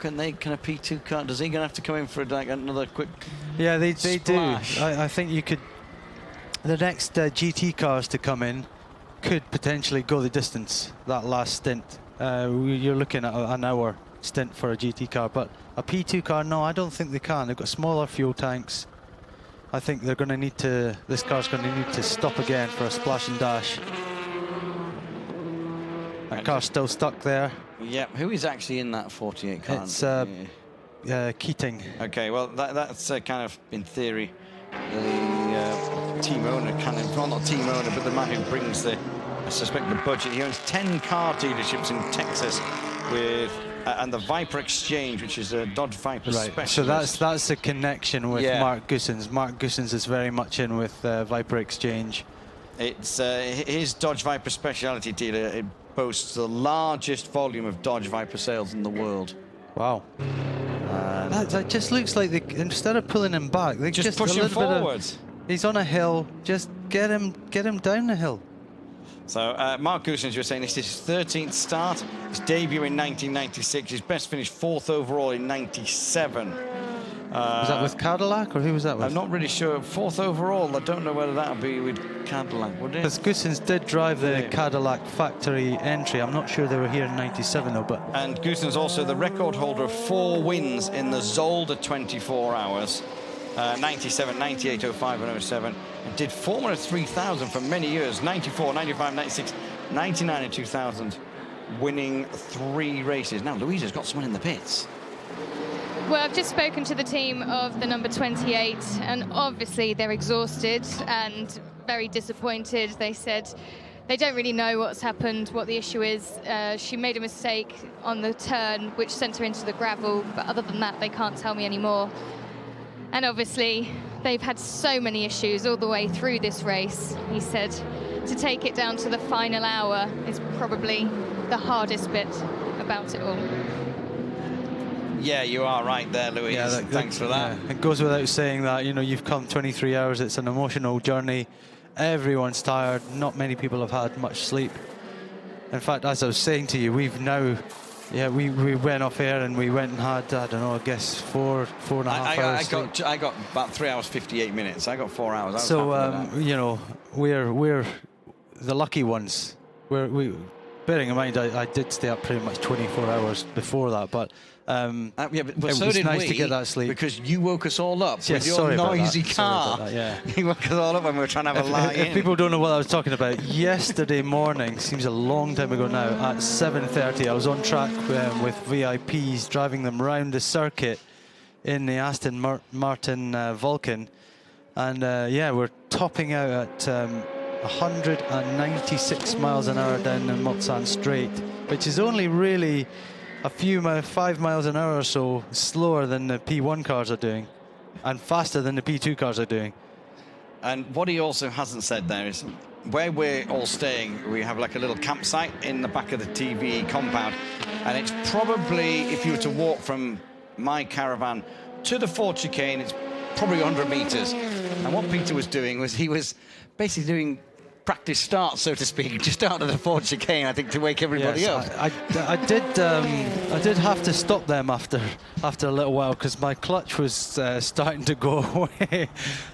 Can a P2 car? Does he gonna have to come in for like another quick? Yeah, they do. I think you could. The next GT cars to come in could potentially go the distance. That last stint, you're looking at an hour stint for a GT car, but a P2 car, no, I don't think they can. They've got smaller fuel tanks. I think they're going to need to. This car's going to need to stop again for a splash and dash. That car's still stuck there. Yeah, who is actually in that 48 car? It's Keating. Okay, well that's kind of in theory the team owner well, not team owner, but the man who brings I suspect the budget. He owns 10 car dealerships in Texas with and the Viper Exchange, which is a Dodge Viper specialist. So that's a connection with Mark Goossens. Mark Goossens is very much in with Viper Exchange. It's his Dodge Viper specialty dealer. It boasts the largest volume of Dodge Viper sales in the world. Wow. That just looks like instead of pulling him back, they just push him forward. He's on a hill. Just get him down the hill. So Mark Goossens, you were saying this is his 13th start. His debut in 1996. His best finish 4th overall in 97. Was that with Cadillac, or who was that with? I'm not really sure. 4th overall. I don't know whether that'll be with Cadillac, would it? Because Goossens did drive the Cadillac factory entry. I'm not sure they were here in 97 though. But and Goossens also the record holder of 4 wins in the Zolder 24 hours. 97, 98, 05 and 07. And did Formula 3000 for many years. 94, 95, 96, 99 and 2000. Winning 3 races. Now Louisa's got someone in the pits. Well, I've just spoken to the team of the number 28, and obviously they're exhausted and very disappointed. They said they don't really know what's happened, what the issue is. She made a mistake on the turn, which sent her into the gravel, but other than that, they can't tell me anymore. And obviously, they've had so many issues all the way through this race. He said to take it down to the final hour is probably the hardest bit about it all. Yeah, you are right there, Louise. Yeah, thanks for that. Yeah. It goes without saying that, you've come 23 hours. It's an emotional journey. Everyone's tired. Not many people have had much sleep. In fact, as I was saying to you, we've now... Yeah, we went off air and we went and had, I don't know, I guess 4.5 hours. I got about 3 hours 58 minutes. I got 4 hours. So we're the lucky ones. Bearing in mind I did stay up pretty much 24 hours before that, but but it so was did nice we, to get that sleep because you woke us all up with your sorry noisy car. Sorry about that, yeah. You woke us all up when we were trying to have a lie in. If people don't know what I was talking about, yesterday morning, seems a long time ago now, at 7:30 I was on track with VIPs, driving them round the circuit in the Aston Martin Vulcan, and we're topping out at 196 miles an hour down the Mulsanne Straight, which is only really a few 5 miles an hour or so slower than the P1 cars are doing, and faster than the P2 cars are doing. And what he also hasn't said there is where we're all staying, we have like a little campsite in the back of the TVE compound, and it's probably, if you were to walk from my caravan to the Ford chicane, it's probably 100 meters. And what Peter was doing was he was basically doing practice start, so to speak, just out of the Ford chicane, I think, to wake everybody up. I did have to stop them after a little while, because my clutch was starting to go away,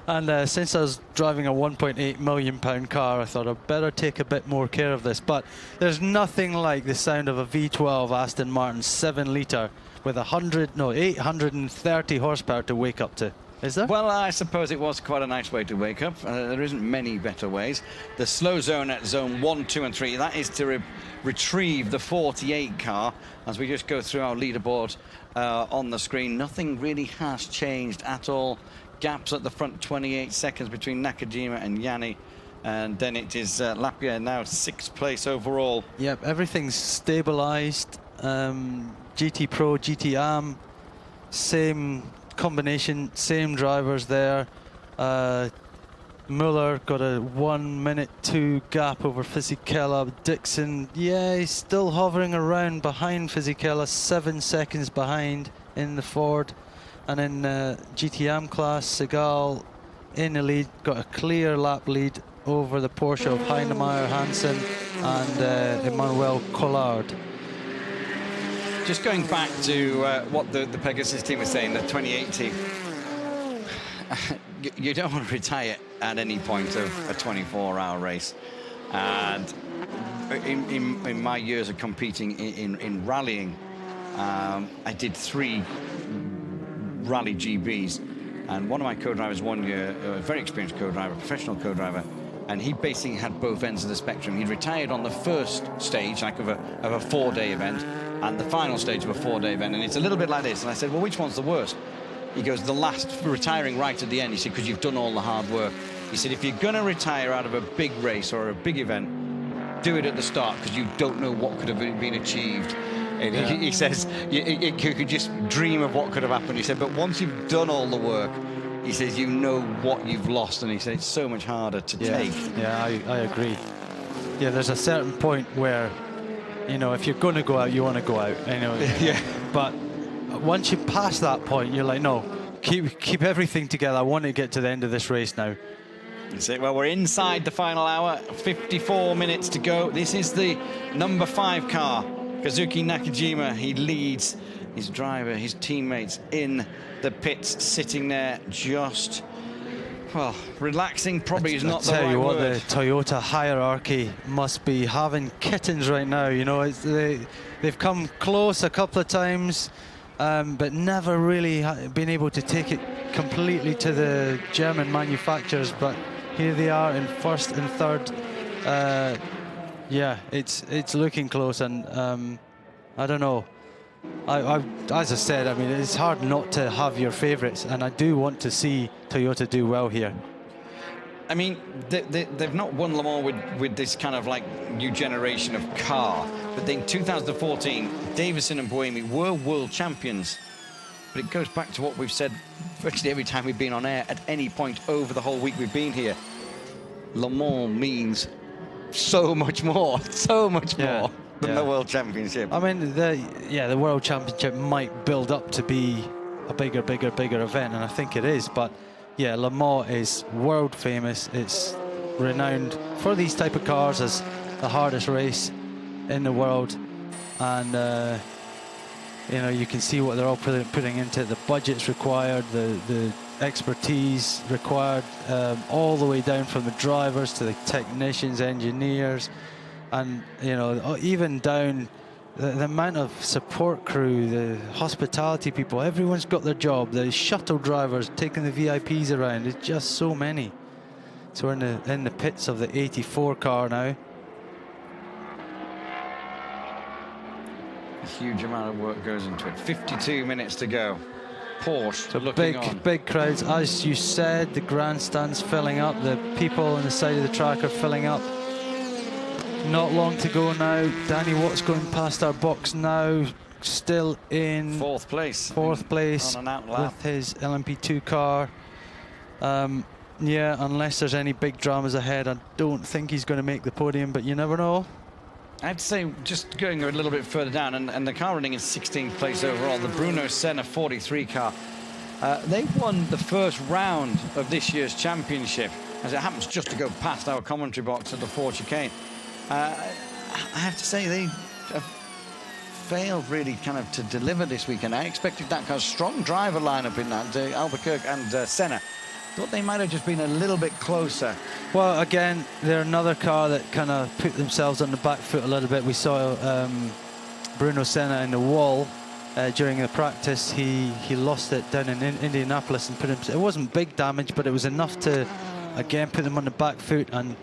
and since I was driving a 1.8 million pound car, I thought I'd better take a bit more care of this. But there's nothing like the sound of a V12 Aston Martin 7-litre with 830 horsepower to wake up to. Is there? Well, I suppose it was quite a nice way to wake up. There isn't many better ways. The slow zone at zone 1, 2 and 3, that is to retrieve the 48 car. As we just go through our leaderboard on the screen, nothing really has changed at all. Gaps at the front, 28 seconds between Nakajima and Yanni. And then it is Lapierre now 6th place overall. Yep, everything's stabilised. GT Pro, GT Am, same combination, same drivers there. Muller got a 1:02 gap over Fisichella. Dixon, he's still hovering around behind Fisichella, 7 seconds behind in the Ford. And in GTM class, Segal in the lead, got a clear lap lead over the Porsche of Heinemeier, Hansen and Emmanuel Collard. just going back to what the Pegasus team was saying, the 28 team. You don't want to retire at any point of a 24-hour race. And in my years of competing in rallying, I did 3 rally GBs. And one of my co-drivers one year, a very experienced co-driver, professional co-driver, and he basically had both ends of the spectrum. He retired on the first stage, like of a 4-day event, and the final stage of a 4-day event. And it's a little bit like this. And I said, well, which one's the worst? He goes, the last, for retiring right at the end. He said, because you've done all the hard work. He said, if you're going to retire out of a big race or a big event, do it at the start, because you don't know what could have been achieved. And he says, you could just dream of what could have happened. He said, but once you've done all the work, he says, you know what you've lost. And he said, it's so much harder to take. Yeah, I agree. Yeah, there's a certain point where, you know, if you're going to go out, you want to go out. You know. Yeah. But once you pass that point, you're like, no, keep everything together. I want to get to the end of this race now. That's it. Well, we're inside the final hour, 54 minutes to go. This is the number 5 car. Kazuki Nakajima, he leads his driver, his teammates in the pits, sitting there just, well, relaxing probably is not the right word. I tell you what, the Toyota hierarchy must be having kittens right now. You know, they've come close a couple of times, but never really been able to take it completely to the German manufacturers. But here they are in first and third. Yeah, it's looking close, and I don't know. As I said, I mean, it's hard not to have your favourites, and I do want to see Toyota do well here. I mean, they've not won Le Mans with this kind of like new generation of car, but in 2014, Davison and Buemi were world champions. But it goes back to what we've said virtually every time we've been on air at any point over the whole week we've been here. Le Mans means so much more than the World Championship. I mean, the World Championship might build up to be a bigger event, and I think it is. But yeah, Le Mans is world famous. It's renowned for these type of cars as the hardest race in the world, and you know, you can see what they're all putting into it. The budgets required, the expertise required, all the way down from the drivers to the technicians, engineers, and you know, even down the amount of support crew, the hospitality people. Everyone's got their job. The shuttle drivers taking the VIPs around. It's just so many. So we're in the pits of the 84 car now. A huge amount of work goes into it. 52 minutes to go. Porsche so looking on. Big crowds, as you said. The grandstand's filling up. The people on the side of the track are filling up. Not long to go now. Danny Watts going past our box now. Still in fourth place on an outlap with his LMP2 car. Yeah, unless there's any big dramas ahead, I don't think he's going to make the podium, but you never know. I have to say, just going a little bit further down, and the car running in 16th place overall, the Bruno Senna 43 car. They won the first round of this year's championship, as it happens just to go past our commentary box at the Ford chicane. I have to say, they have failed really kind of to deliver this weekend. I expected that car's strong driver lineup in that, Albuquerque and Senna. Thought they might have just been a little bit closer. Well, again, they're another car that kind of put themselves on the back foot a little bit. We saw Bruno Senna in the wall during the practice. He lost it down in Indianapolis and put him. It wasn't big damage, but it was enough to again put him on the back foot. And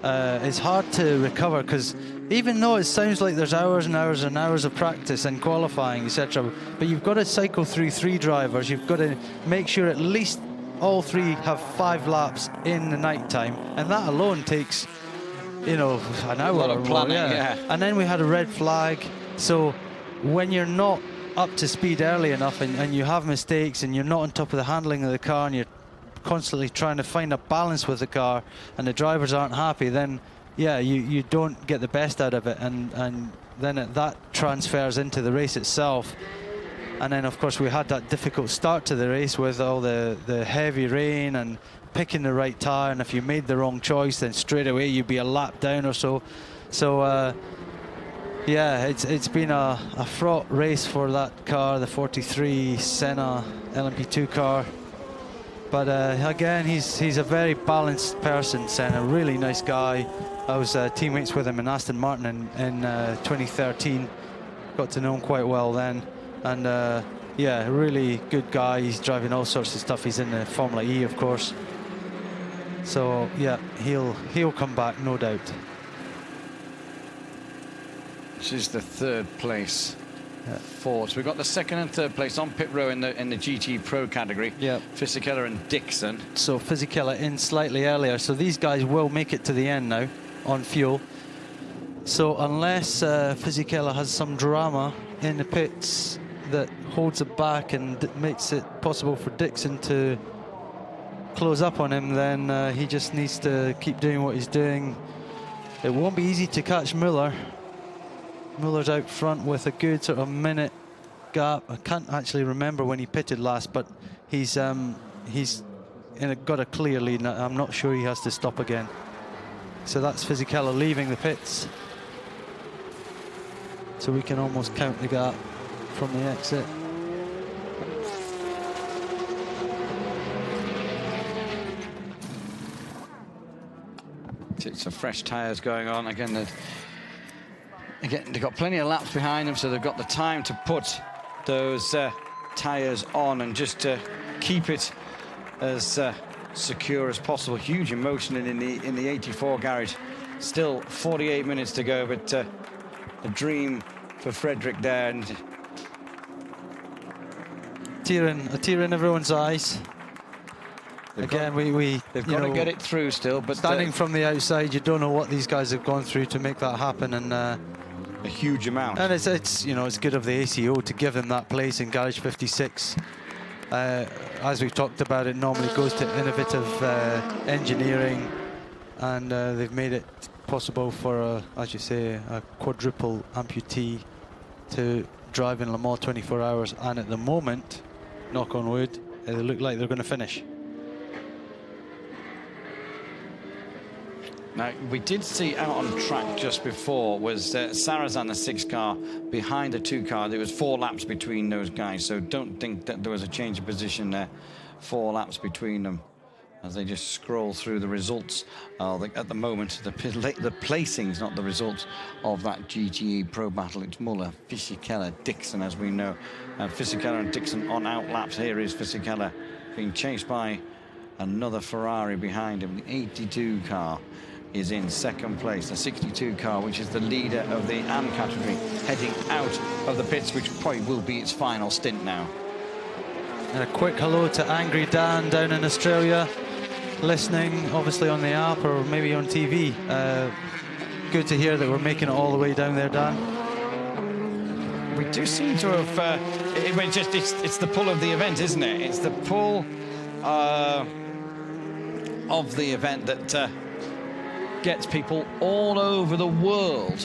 it's hard to recover, because even though it sounds like there's hours and hours and hours of practice and qualifying, etc., but you've got to cycle through 3 drivers. You've got to make sure at least all 3 have 5 laps in the night time, and that alone takes, you know, an hour. A lot of planning, yeah. And then we had a red flag, so when you're not up to speed early enough and you have mistakes and you're not on top of the handling of the car and you're constantly trying to find a balance with the car and the drivers aren't happy, then yeah, you don't get the best out of it, and then that transfers into the race itself. And then, of course, we had that difficult start to the race with all the heavy rain and picking the right tyre. And if you made the wrong choice, then straight away you'd be a lap down or so. So, Yeah, it's been a fraught race for that car, the 43 Senna LMP2 car. But again, he's a very balanced person, Senna, really nice guy. I was teammates with him in Aston Martin in 2013. Got to know him quite well then. And yeah, really good guy. He's driving all sorts of stuff. He's in the Formula E, of course. So yeah, he'll come back, no doubt. This is the third place for. So we've got the second and third place on pit row in the GT Pro category. Yeah. Fisichella and Dixon. So Fisichella in slightly earlier. So these guys will make it to the end now on fuel. So unless Fisichella has some drama in the pits that holds it back and makes it possible for Dixon to close up on him, then he just needs to keep doing what he's doing. It won't be easy to catch Muller. Muller's out front with a good sort of minute gap. I can't actually remember when he pitted last, but he's got a clear lead. I'm not sure he has to stop again. So that's Fisichella leaving the pits. So we can almost count the gap from the exit. It's a fresh tyres going on again. They've got plenty of laps behind them, so they've got the time to put those tyres on and just keep it as secure as possible. Huge emotion in the 84 garage. Still 48 minutes to go, but a dream for Frederick there. And a tear in everyone's eyes. They've got to get it through still, but standing from the outside, you don't know what these guys have gone through to make that happen, and a huge amount. And it's good of the ACO to give them that place in garage 56. As we've talked about, it normally goes to innovative engineering, and they've made it possible for, as you say, a quadruple amputee to drive in Le Mans 24 hours. And at the moment, knock on wood, they look like they're going to finish. Now, we did see out on track just before was Sarrazin, the 6 car, behind the 2 car. There was 4 laps between those guys, so don't think that there was a change of position there. 4 laps between them as they just scroll through the results. At the moment, the placings, not the results, of that GTE Pro battle. It's Muller, Fisichella, Dixon, as we know. Fisichella and Dixon on out laps. Here is Fisichella being chased by another Ferrari behind him. The 82 car is in second place. The 62 car, which is the leader of the AM category, heading out of the pits, which probably will be its final stint now. And a quick hello to Angry Dan down in Australia, listening obviously on the app or maybe on TV. Good to hear that we're making it all the way down there, Dan. We do seem to have it's the pull of the event, isn't it? It's the pull of the event that gets people all over the world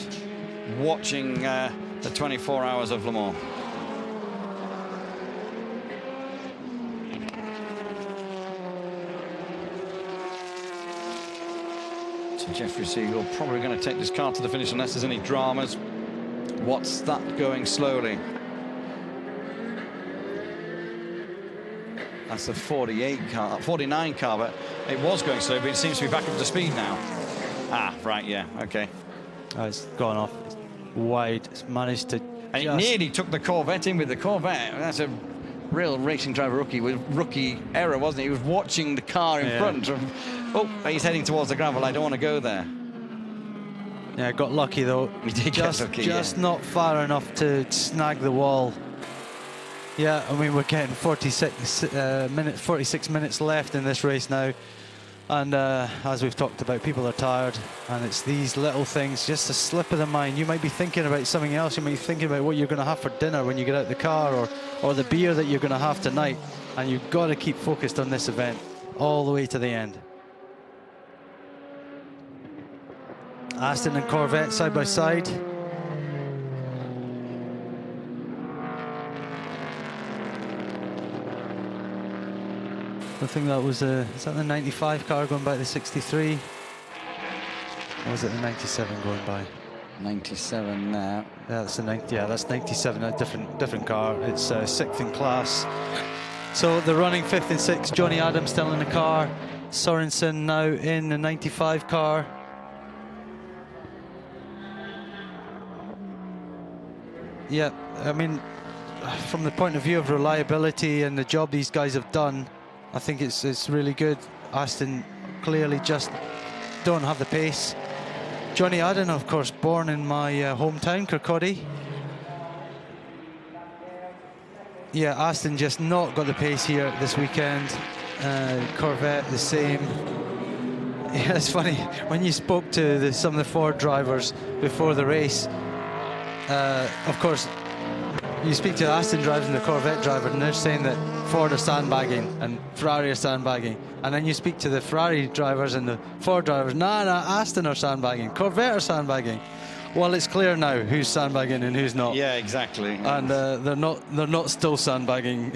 watching the 24 hours of Le Mans. So Jeffrey Siegel probably going to take this car to the finish unless there's any dramas. What's that going slowly? That's the 49 car, but it was going slow, but it seems to be back up to speed now. Ah, right, yeah, okay. It's gone off. It's wide. It's managed to. And it nearly took the Corvette in with the Corvette. That's a real racing driver rookie error, wasn't it? He was watching the car in front of. Oh, he's heading towards the gravel. I don't want to go there. Yeah, got lucky though. He did get lucky, just not far enough to snag the wall. Yeah, I mean, we're getting 46 minutes left in this race now. And as we've talked about, people are tired, and it's these little things, just a slip of the mind. You might be thinking about something else. You might be thinking about what you're going to have for dinner when you get out of the car, or the beer that you're going to have tonight. And you've got to keep focused on this event all the way to the end. Aston and Corvette side by side. I think that was is that the 95 car going by the 63? Or was it the 97 going by? 97 now. Yeah, that's that's 97. A different car. It's 6th in class. So they're running 5th and 6th. Johnny Adams still in the car. Sorensen now in the 95 car. Yeah, I mean, from the point of view of reliability and the job these guys have done, I think it's really good. Aston clearly just don't have the pace. Johnny Adden, of course, born in my hometown, Kirkcaldy. Yeah, Aston just not got the pace here this weekend. Corvette the same. Yeah, it's funny when you spoke to some of the Ford drivers before the race. Of course, you speak to the Aston drivers and the Corvette driver, and they're saying that Ford are sandbagging and Ferrari are sandbagging. And then you speak to the Ferrari drivers and the Ford drivers. Nah, Aston are sandbagging. Corvette are sandbagging. Well, it's clear now who's sandbagging and who's not. Yeah, exactly. And they're not still sandbagging.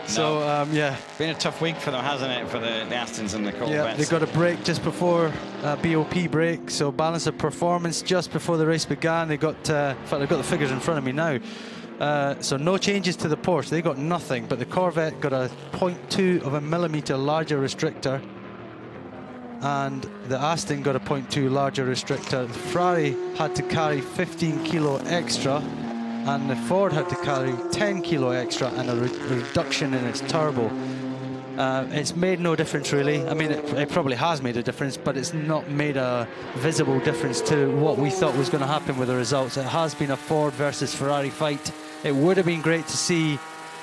So yeah, been a tough week for them, hasn't it, for the Astons and the Corvettes? Yeah, they got a break just before BOP break, so balance of performance just before the race began. They got, in fact, I've got the figures in front of me now. So no changes to the Porsche. They got nothing, but the Corvette got a 0.2 of a millimeter larger restrictor, and the Aston got a 0.2 larger restrictor. The Ferrari had to carry 15 kilo extra, and the Ford had to carry 10 kilo extra and a reduction in its turbo. It's made no difference really. I mean, it probably has made a difference, but it's not made a visible difference to what we thought was going to happen with the results. It has been a Ford versus Ferrari fight. It would have been great to see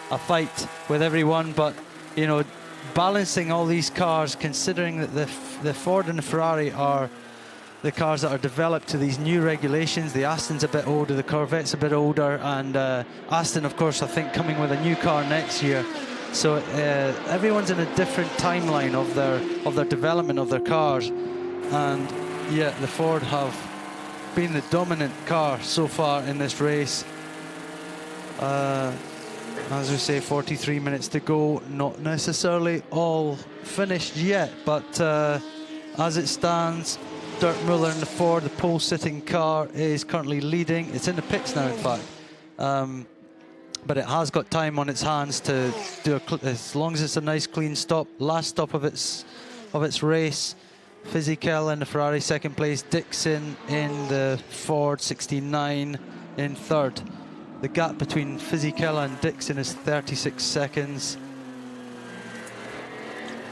a fight with everyone, but you know, balancing all these cars, considering that the Ford and the Ferrari are the cars that are developed to these new regulations. The Aston's a bit older, the Corvette's a bit older, and Aston, of course, I think coming with a new car next year. So everyone's in a different timeline of their development of their cars, and yeah, the Ford have been the dominant car so far in this race. As we say, 43 minutes to go, not necessarily all finished yet, but as it stands, Dirk Muller in the Ford, the pole-sitting car, is currently leading. It's in the pits now, in fact. But it has got time on its hands to do as long as it's a nice clean stop. Last stop of its race. Fisichella in the Ferrari, second place. Dixon in the Ford, 69 in third. The gap between Fisichella and Dixon is 36 seconds.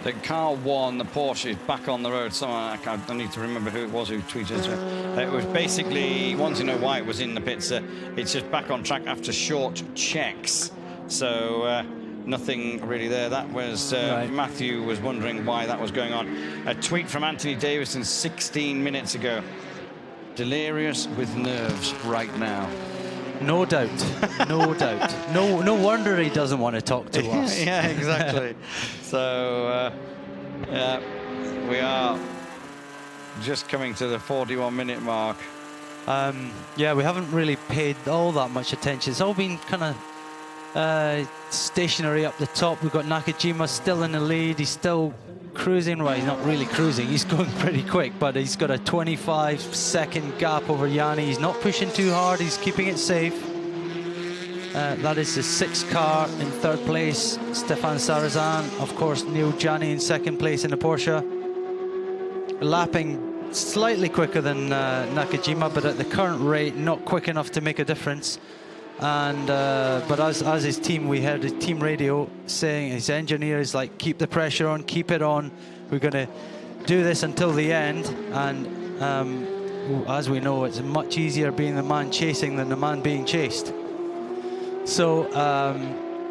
The car won, the Porsche is back on the road. Someone, I need to remember who it was who tweeted it. It was basically, want to know why it was in the pits. It's just back on track after short checks. So nothing really there. That was, right. Matthew was wondering why that was going on. A tweet from Anthony Davison 16 minutes ago. Delirious with nerves right now. No doubt, no doubt. No wonder he doesn't want to talk to us. Yeah, exactly. So, we are just coming to the 41-minute mark. Yeah, we haven't really paid all that much attention. It's all been kind of stationary up the top. We've got Nakajima still in the lead. He's still cruising. Well, he's not really cruising. He's going pretty quick, but he's got a 25-second gap over Yanni. He's not pushing too hard. He's keeping it safe. That is the 6th car in third place. Stefan Sarazan, of course, Neil Jani in second place in the Porsche. Lapping slightly quicker than Nakajima, but at the current rate, not quick enough to make a difference. And but as his team, we heard his team radio saying, his engineer is like, keep the pressure on, keep it on. We're going to do this until the end. And as we know, it's much easier being the man chasing than the man being chased. So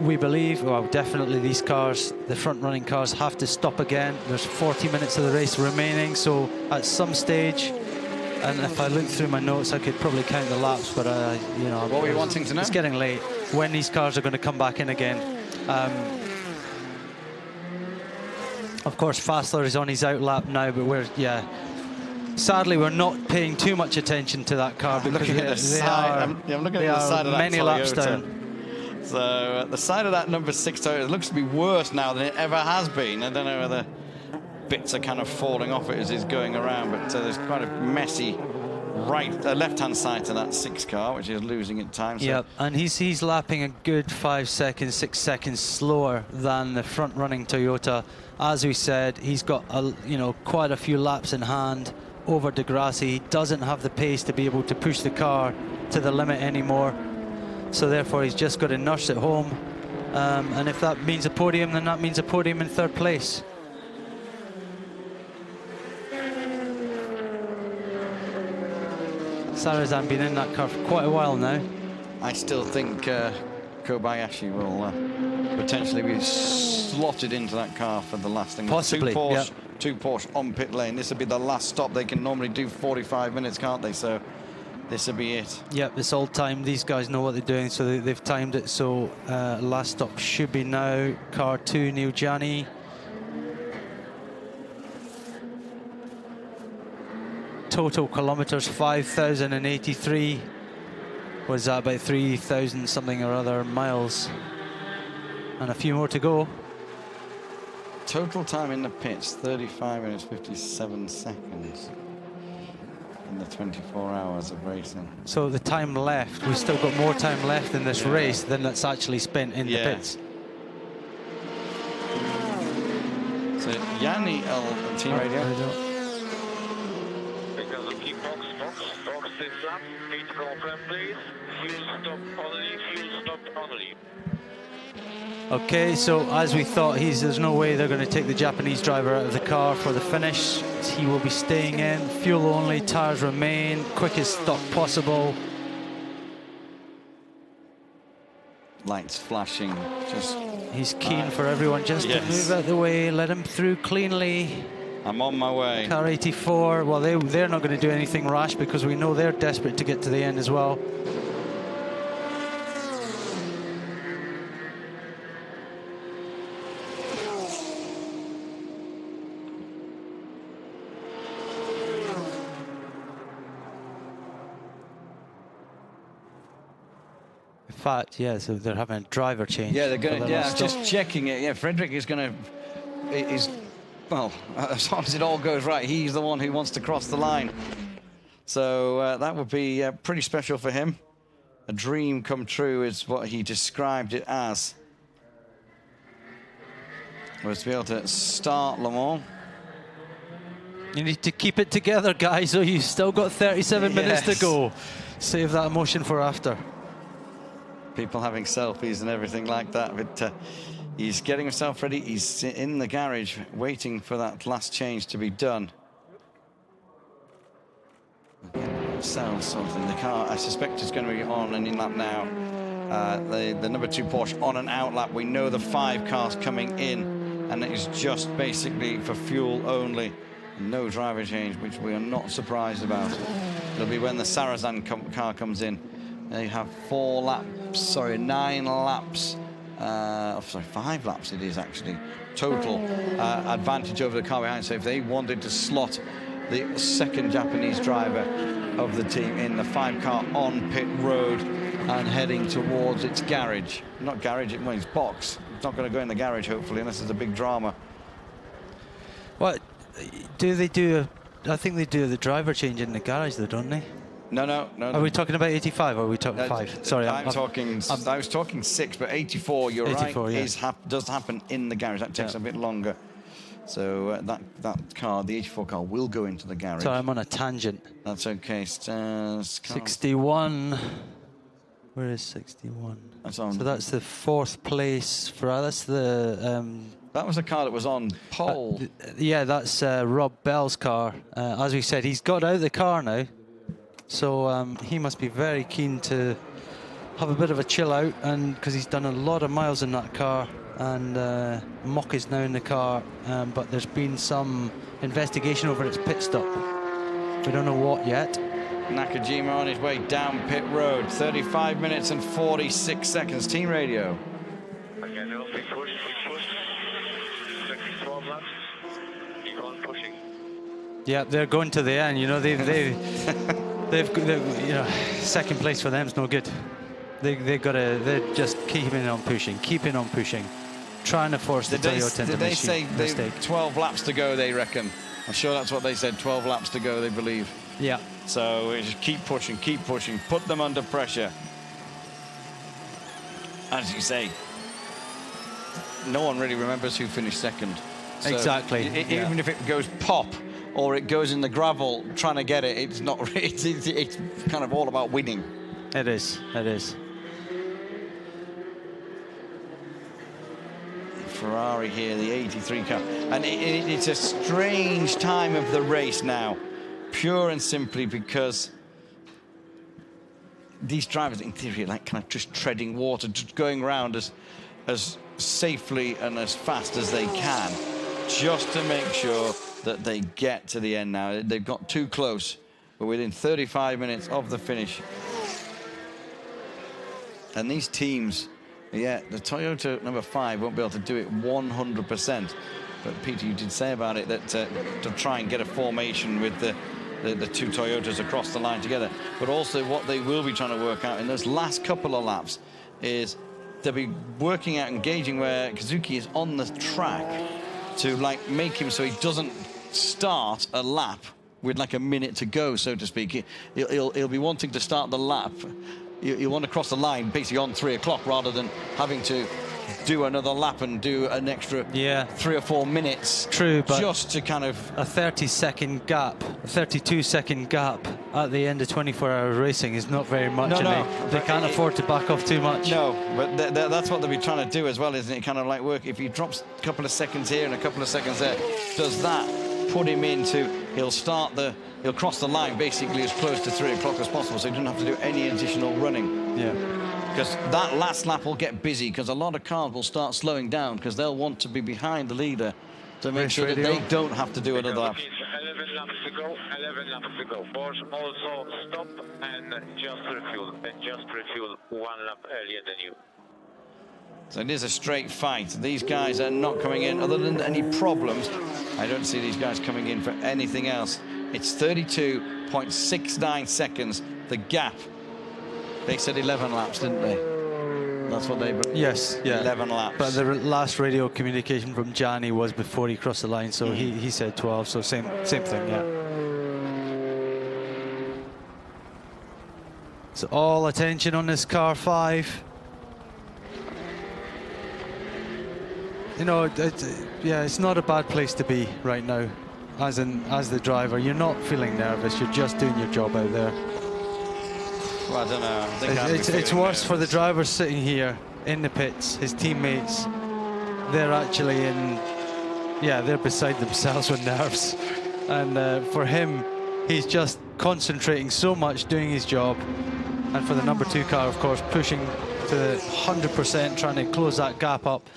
we believe, well, definitely these cars, the front-running cars, have to stop again. There's 40 minutes of the race remaining, so at some stage. And if I look through my notes, I could probably count the laps, but you know, what were you wanting to know? It's getting late. When these cars are going to come back in again? Of course, Fassler is on his out lap now, but sadly, we're not paying too much attention to that car because I'm looking at the side of that many Toyota. laps down. So the side of that number 6 Toyota looks to be worse now than it ever has been. I don't know whether bits are kind of falling off it as it's going around, but there's quite a messy left-hand side to that 6 car, which is losing at times. So. Yep, and he's lapping a good 5 seconds, 6 seconds slower than the front-running Toyota. As we said, he's got quite a few laps in hand over Di Grassi. He doesn't have the pace to be able to push the car to the limit anymore, so therefore he's just got to nurse it home. And if that means a podium, then that means a podium in 3rd place. Sarrazin been in that car for quite a while now. I still think Kobayashi will potentially be slotted into that car for the last thing. Possibly, two Porsche on pit lane. This will be the last stop. They can normally do 45 minutes, can't they? So this will be it. Yep, it's all timed. These guys know what they're doing, so they've timed it. So last stop should be now. Car 2, Neil Gianni. Total kilometers 5,083. Was that about 3,000 something or other miles? And a few more to go. Total time in the pits 35 minutes 57 seconds in the 24 hours of racing. So the time left, we've still got more time left in this race than that's actually spent in the pits. So Yanni Team Radio. Okay, so as we thought, there's no way they're going to take the Japanese driver out of the car for the finish. He will be staying in, fuel only, tires remain, quickest stop possible. Lights flashing, just... He's keen for everyone just to move out the way, let him through cleanly. I'm on my way. Car 84, well, they're not going to do anything rash because we know they're desperate to get to the end as well. In fact, yeah, so they're having a driver change. Yeah, they're going to, just checking it. Yeah, Frederick is going to, well, as long as it all goes right, he's the one who wants to cross the line. So that would be pretty special for him. A dream come true is what he described it as. Was to be able to start Le Mans. You need to keep it together, guys, so you've still got 37 minutes to go. Save that emotion for after. People having selfies and everything like that, but he's getting himself ready. He's in the garage waiting for that last change to be done. Sounds something. The car, I suspect, is going to be on and in lap now. The number 2 Porsche on an out lap. We know the 5 cars coming in, and it is just basically for fuel only. No driver change, which we are not surprised about. It'll be when the Sarrazin car comes in. They have 9 laps. 5 laps it is actually. Total advantage over the car behind. So if they wanted to slot the second Japanese driver of the team in the 5 car on pit road and heading towards its garage. Not garage, well, its box. It's not going to go in the garage, hopefully, unless there's a big drama. What do they do? I think they do the driver change in the garage, though, don't they? No. Are we talking about 85 or are we talking 5? Sorry, I was talking 6, but 84, you're 84, right, yeah. Does happen in the garage. That takes a bit longer. So that car, the 84 car, will go into the garage. Sorry, I'm on a tangent. That's okay. 61. Where is 61? That's on. So that's the 4th place for that's the. That was a car that was on pole. Yeah, that's Rob Bell's car. As we said, he's got out of the car now. So he must be very keen to have a bit of a chill out, and because he's done a lot of miles in that car, and Mock is now in the car, but there's been some investigation over its pit stop. We don't know what yet. Nakajima on his way down pit road. 35 minutes and 46 seconds. Team Radio. Okay, no, we push. 12 laps. Keep on pushing. Yeah, they're going to the end. You know, they've second place for them is no good. They're just keeping on pushing, trying to force the Toyota into they say mistake. 12 laps to go, they reckon. I'm sure that's what they said, 12 laps to go, they believe. Yeah. So we just keep pushing, put them under pressure. As you say, no one really remembers who finished second. So exactly. Even if it goes pop or it goes in the gravel, trying to get it, it's not. It's kind of all about winning. It is. It is. Ferrari here, the 83 car, and it's a strange time of the race now, pure and simply because these drivers, in theory, are like kind of just treading water, just going around as safely and as fast as they can, just to make sure that they get to the end now. They've got too close. We're within 35 minutes of the finish. And these teams, yeah, the Toyota number 5 won't be able to do it 100%. But Peter, you did say about it that to try and get a formation with the two Toyotas across the line together. But also what they will be trying to work out in those last couple of laps is they'll be working out, engaging where Kazuki is on the track to like make him so he doesn't start a lap with like a minute to go, so to speak. He'll be wanting to start the lap. You want to cross the line basically on 3 o'clock rather than having to do another lap and do an extra 3 or 4 minutes. True, but just to kind of a 30-second gap, a 32-second gap at the end of 24-hour racing is not very much. They can't afford to back off too much. No, but that's what they'll be trying to do as well, isn't it? Kind of like work. If he drops a couple of seconds here and a couple of seconds there, does that put him into? He'll cross the line basically as close to 3 o'clock as possible, so he doesn't have to do any additional running. Yeah. Because that last lap will get busy, because a lot of cars will start slowing down because they'll want to be behind the leader to make sure that they don't have to do another lap. 11 laps to go, 11 laps to go. Bosch also stop and just refuel 1 lap earlier than you. So it is a straight fight. These guys are not coming in other than any problems. I don't see these guys coming in for anything else. It's 32.69 seconds, the gap. They said 11 laps, didn't they? That's what they... Yes, yeah. 11 laps. But the last radio communication from Gianni was before he crossed the line, so he said 12, so same thing, yeah. So all attention on this car 5. You know, it's not a bad place to be right now. As the driver, you're not feeling nervous. You're just doing your job out there. Well, I don't know. I think it's worse for the drivers sitting here in the pits. His teammates, they're actually they're beside themselves with nerves. And for him, he's just concentrating so much, doing his job. And for the number 2 car, of course, pushing to the 100%, trying to close that gap up.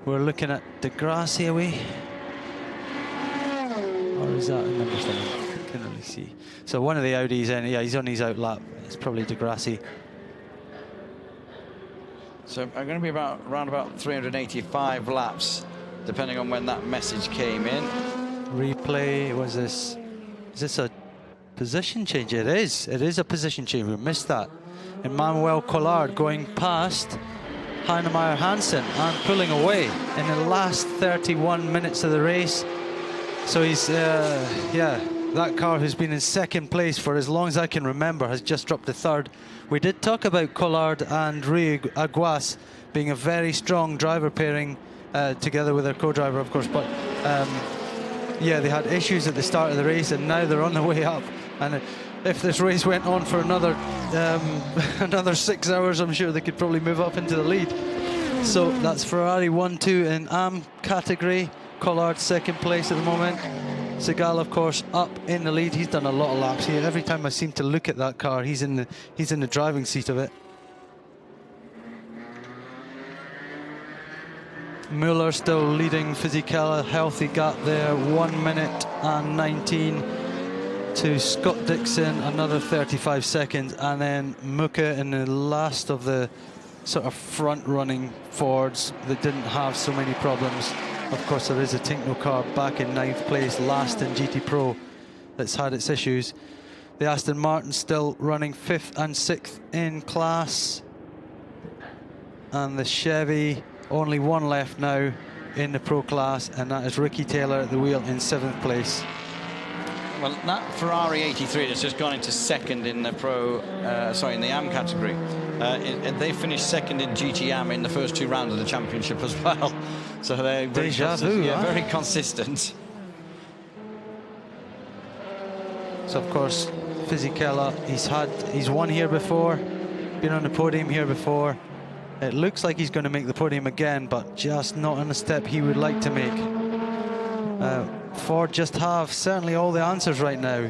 We're looking at Degrassi away. Or is that a number 7? Can't really see. So one of the Audis, and he's on his out lap. It's probably Degrassi. So I'm going to be around about 385 laps, depending on when that message came in. Replay, was this? Is this a position change? It is. It is a position change. We missed that. Emmanuel Collard going past Heinemeier Hansen and pulling away in the last 31 minutes of the race. So he's, that car who's been in 2nd place for as long as I can remember has just dropped to 3rd. We did talk about Collard and Rui Aguas being a very strong driver pairing together with their co-driver, of course, but they had issues at the start of the race and now they're on the way up. And if this race went on for another 6 hours, I'm sure they could probably move up into the lead. So that's Ferrari 1-2 in AM category. Collard 2nd place at the moment. Segal, of course, up in the lead. He's done a lot of laps here. Every time I seem to look at that car, he's in the driving seat of it. Muller still leading Fisichella, healthy gap there, 1 minute and 19 to Scott Dixon, another 35 seconds, and then Muka in the last of the sort of front-running Fords that didn't have so many problems. Of course, there is a Tinkno car back in 9th place, last in GT Pro, that's had its issues. The Aston Martin still running 5th and 6th in class. And the Chevy, only one left now in the Pro class, and that is Ricky Taylor at the wheel in 7th place. Well, that Ferrari 83 has just gone into second in the in the AM category. They finished second in GT AM in the first 2 rounds of the championship as well. So they're very consistent. Yeah, very consistent. So of course, Fisichella, he's won here before, been on the podium here before. It looks like he's going to make the podium again, but just not on the step he would like to make. Ford just have certainly all the answers right now.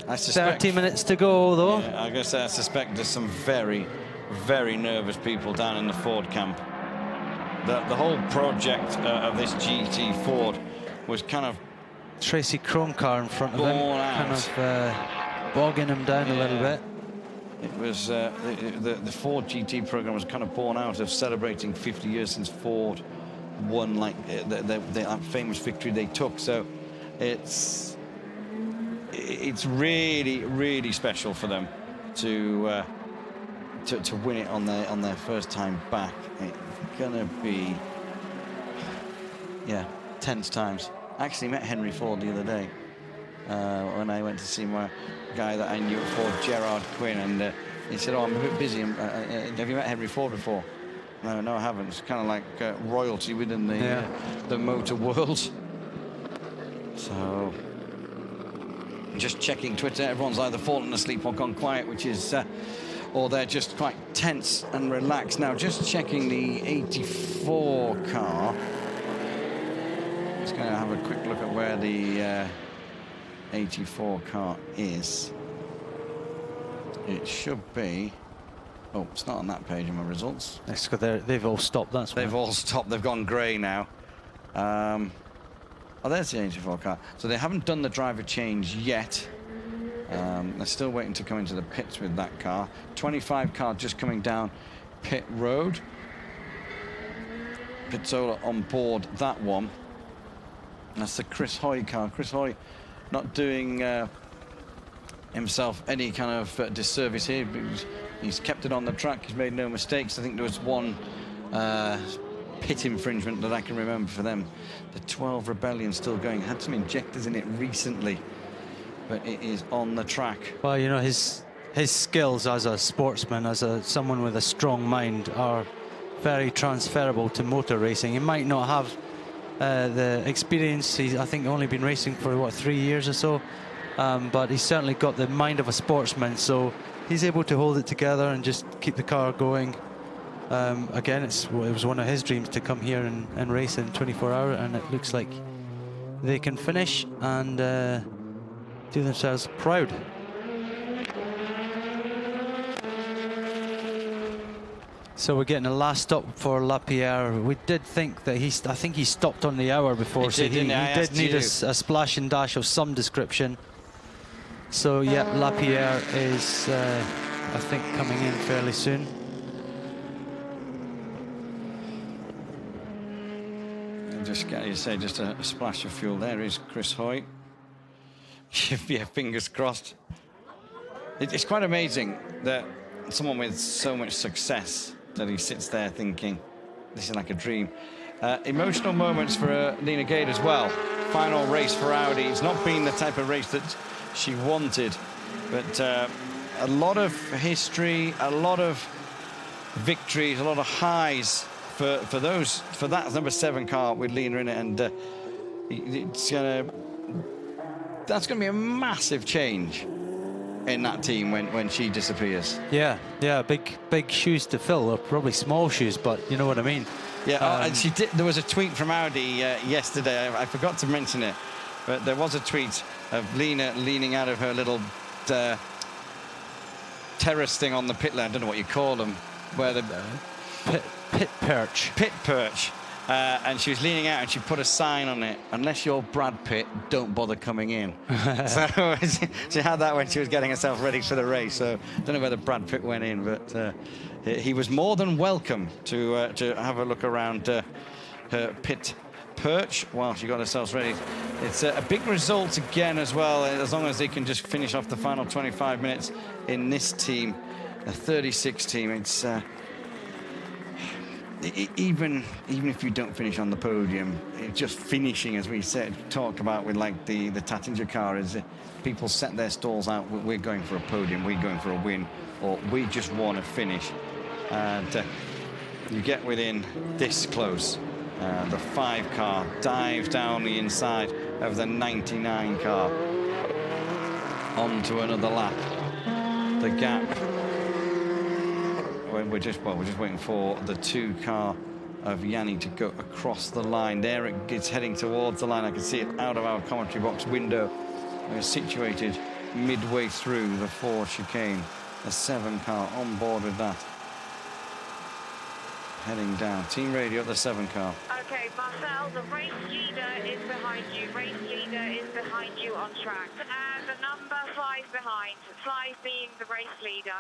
I suspect 30 minutes to go, though. Yeah, I guess I suspect there's some very, very nervous people down in the Ford camp. The whole project of this GT Ford was kind of Tracy Kroncar in front of him, kind of bogging him down a little bit. It was the Ford GT program was kind of born out of celebrating 50 years since Ford won, like that famous victory they took. So it's really, really special for them to win it on their first time back. It's gonna be, yeah, tense times. I actually met Henry Ford the other day when I went to see my guy that I knew at Ford, Gerard Quinn, and he said, "Oh, I'm a bit busy. Have you met Henry Ford before?" No, I haven't. It's kind of like royalty within the motor world. So, just checking Twitter, everyone's either fallen asleep or gone quiet, which is, or they're just quite tense and relaxed. Now, just checking the 84 car. Just going to have a quick look at where the 84 car is. It should be. Oh, it's not on that page in my results. They've all stopped. That's why. They've all stopped. They've gone grey now. Oh, there's the 84 car. So they haven't done the driver change yet. They're still waiting to come into the pits with that car. 25 car just coming down pit road. Pizzola on board that one. That's the Chris Hoy car. Chris Hoy not doing himself any kind of disservice here. He's kept it on the track. He's made no mistakes. I think there was one pit infringement that I can remember for them. The 12 Rebellion still going. Had some injectors in it recently, but it is on the track. Well, you know, his skills as a sportsman, as someone with a strong mind, are very transferable to motor racing. He might not have the experience. He's, I think, only been racing for, what, 3 years or so, but he's certainly got the mind of a sportsman, so he's able to hold it together and just keep the car going. Again, it was one of his dreams to come here and race in 24 hours, and it looks like they can finish and do themselves proud. So we're getting a last stop for Lapierre. We did think that I think he stopped on the hour before, so he did need a splash and dash of some description. So yeah, Lapierre is, I think, coming in fairly soon. Just get you say, just a splash of fuel. There is Chris Hoy. Yeah, fingers crossed. It's quite amazing that someone with so much success, that he sits there thinking, this is like a dream. Emotional moments for Lena Gade as well. Final race for Audi. It's not been the type of race that she wanted, but a lot of history, a lot of victories, a lot of highs for that number 7 car with Lena in it, and that's gonna be a massive change in that team when she disappears. Yeah, big shoes to fill, or probably small shoes, but you know what I mean. Yeah, and she did. There was a tweet from Audi yesterday. I forgot to mention it, but there was a tweet of Lena leaning out of her little terrace thing on the pit lane. I don't know what you call them, where the pit perch. Pit perch. And she was leaning out and she put a sign on it, unless you're Brad Pitt, don't bother coming in. So she had that when she was getting herself ready for the race. So I don't know whether Brad Pitt went in, but he was more than welcome to have a look around her pit perch while she got herself ready. It's a big result again as well, as long as they can just finish off the final 25 minutes in this team, the 36 team. It's even if you don't finish on the podium, just finishing, as we talked about with like the Tattinger car, is people set their stalls out. We're going for a podium, we're going for a win, or we just want to finish. And you get within this close. The 5 car dives down the inside of the 99 car onto another lap. The gap. We're just waiting for the 2 car of Yanni to go across the line. There it's heading towards the line. I can see it out of our commentary box window. We're situated midway through the 4 chicane. The 7 car on board with that. Heading down. Team radio at the 7 car. Okay, Marcel, the race leader is behind you. Race leader is behind you on track. And the number 5 behind. 5 being the race leader.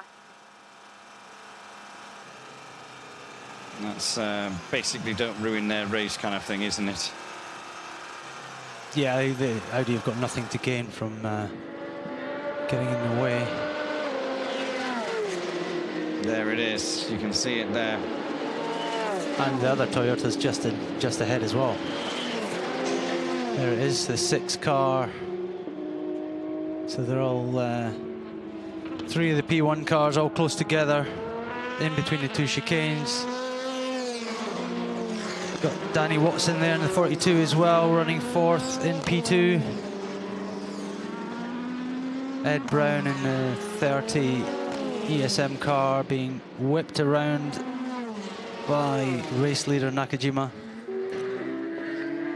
That's basically don't ruin their race kind of thing, isn't it? Yeah, the Audi have got nothing to gain from getting in the way. There it is. You can see it there. And the other Toyota's just ahead as well. There it is, the 6 car. So they're all 3 of the P1 cars all close together in between the 2 chicanes. Got Danny Watson there in the 42 as well, running 4th in P2. Ed Brown in the 30 ESM car being whipped around by race leader Nakajima.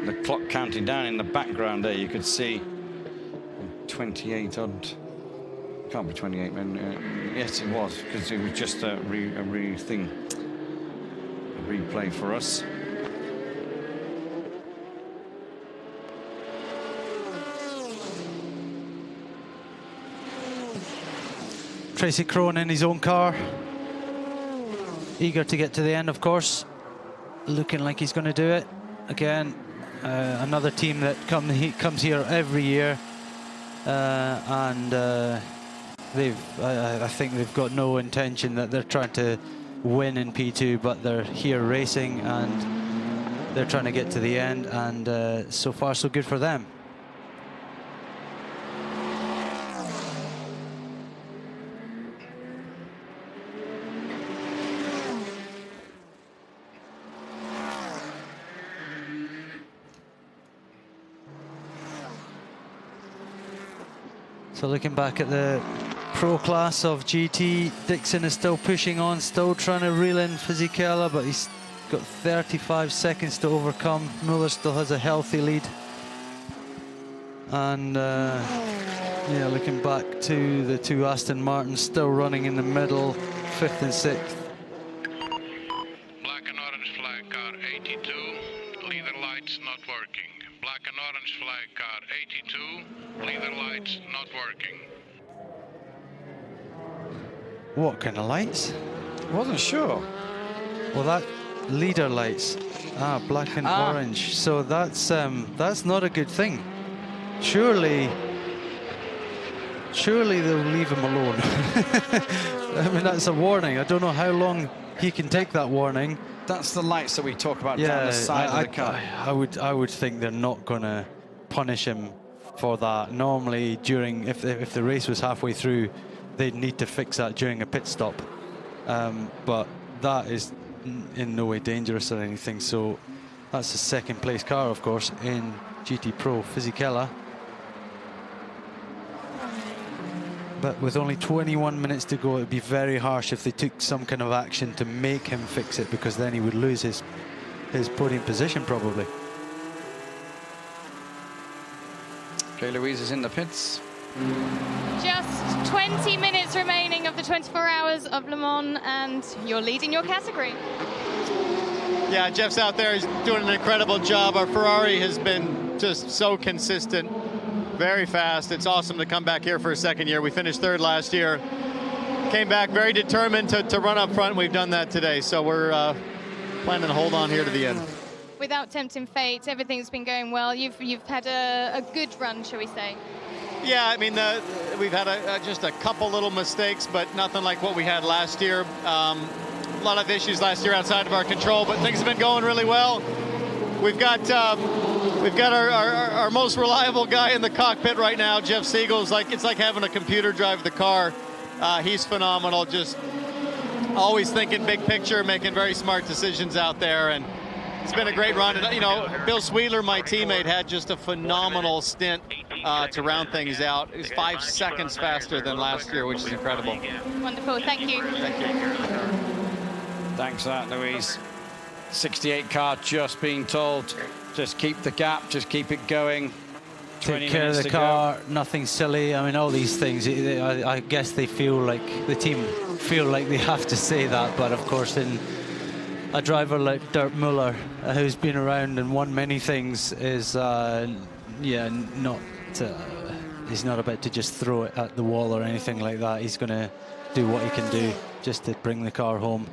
The clock counting down in the background there, you could see 28 odd. Can't be 28, man. Yes, it was, because it was just a replay for us. Tracy Crone in his own car, eager to get to the end, of course, looking like he's going to do it again. Another team that comes here every year, and I think they've got no intention that they're trying to win in P2, but they're here racing and they're trying to get to the end, and so far so good for them. So looking back at the pro class of GT, Dixon is still pushing on, still trying to reel in Fisichella, but he's got 35 seconds to overcome. Muller still has a healthy lead. And yeah, looking back to the 2 Aston Martins still running in the middle, 5th and 6th. Black and orange flag car 82, leader lights not working. Black and orange flag car 82, leader lights not working. What kind of lights? Wasn't sure. Well, that leader lights. Black and orange. So that's not a good thing. Surely they'll leave him alone. I mean, that's a warning. I don't know how long he can take that warning. That's the lights that we talk about down the side of the car. I would think they're not going to punish him for that. Normally, if the race was halfway through, they'd need to fix that during a pit stop. But that is in no way dangerous or anything. So that's the 2nd place car, of course, in GT Pro, Fisichella. But with only 21 minutes to go, it'd be very harsh if they took some kind of action to make him fix it, because then he would lose his podium position probably. Okay, Louise is in the pits. Just 20 minutes remaining of the 24 hours of Le Mans, and you're leading your category. Yeah, Jeff's out there. He's doing an incredible job. Our Ferrari has been just so consistent, very fast. It's awesome to come back here for a 2nd year. We finished 3rd last year. Came back very determined to run up front. We've done that today, so we're planning to hold on here to the end. Without tempting fate, everything's been going well. You've had a good run, shall we say? Yeah, I mean, we've had just a couple little mistakes, but nothing like what we had last year. lot of issues last year outside of our control, but things have been going really well. We've got our most reliable guy in the cockpit right now, Jeff Siegel. It's like having a computer drive the car. He's phenomenal, just always thinking big picture, making very smart decisions out there, and it's been a great run. And, you know, Bill Sweedler, my teammate, had just a phenomenal stint to round things out. It was 5 seconds faster than last year, which is incredible. Wonderful, thank you. Thank you. Thanks for that, Louise. 68 car just being told, just keep the gap, just keep it going. Take care of the car, nothing silly. I mean, all these things, I guess they feel like, the team feel like they have to say that, but of course in a driver like Dirk Muller, who's been around and won many things, is he's not about to just throw it at the wall or anything like that. He's going to do what he can do just to bring the car home.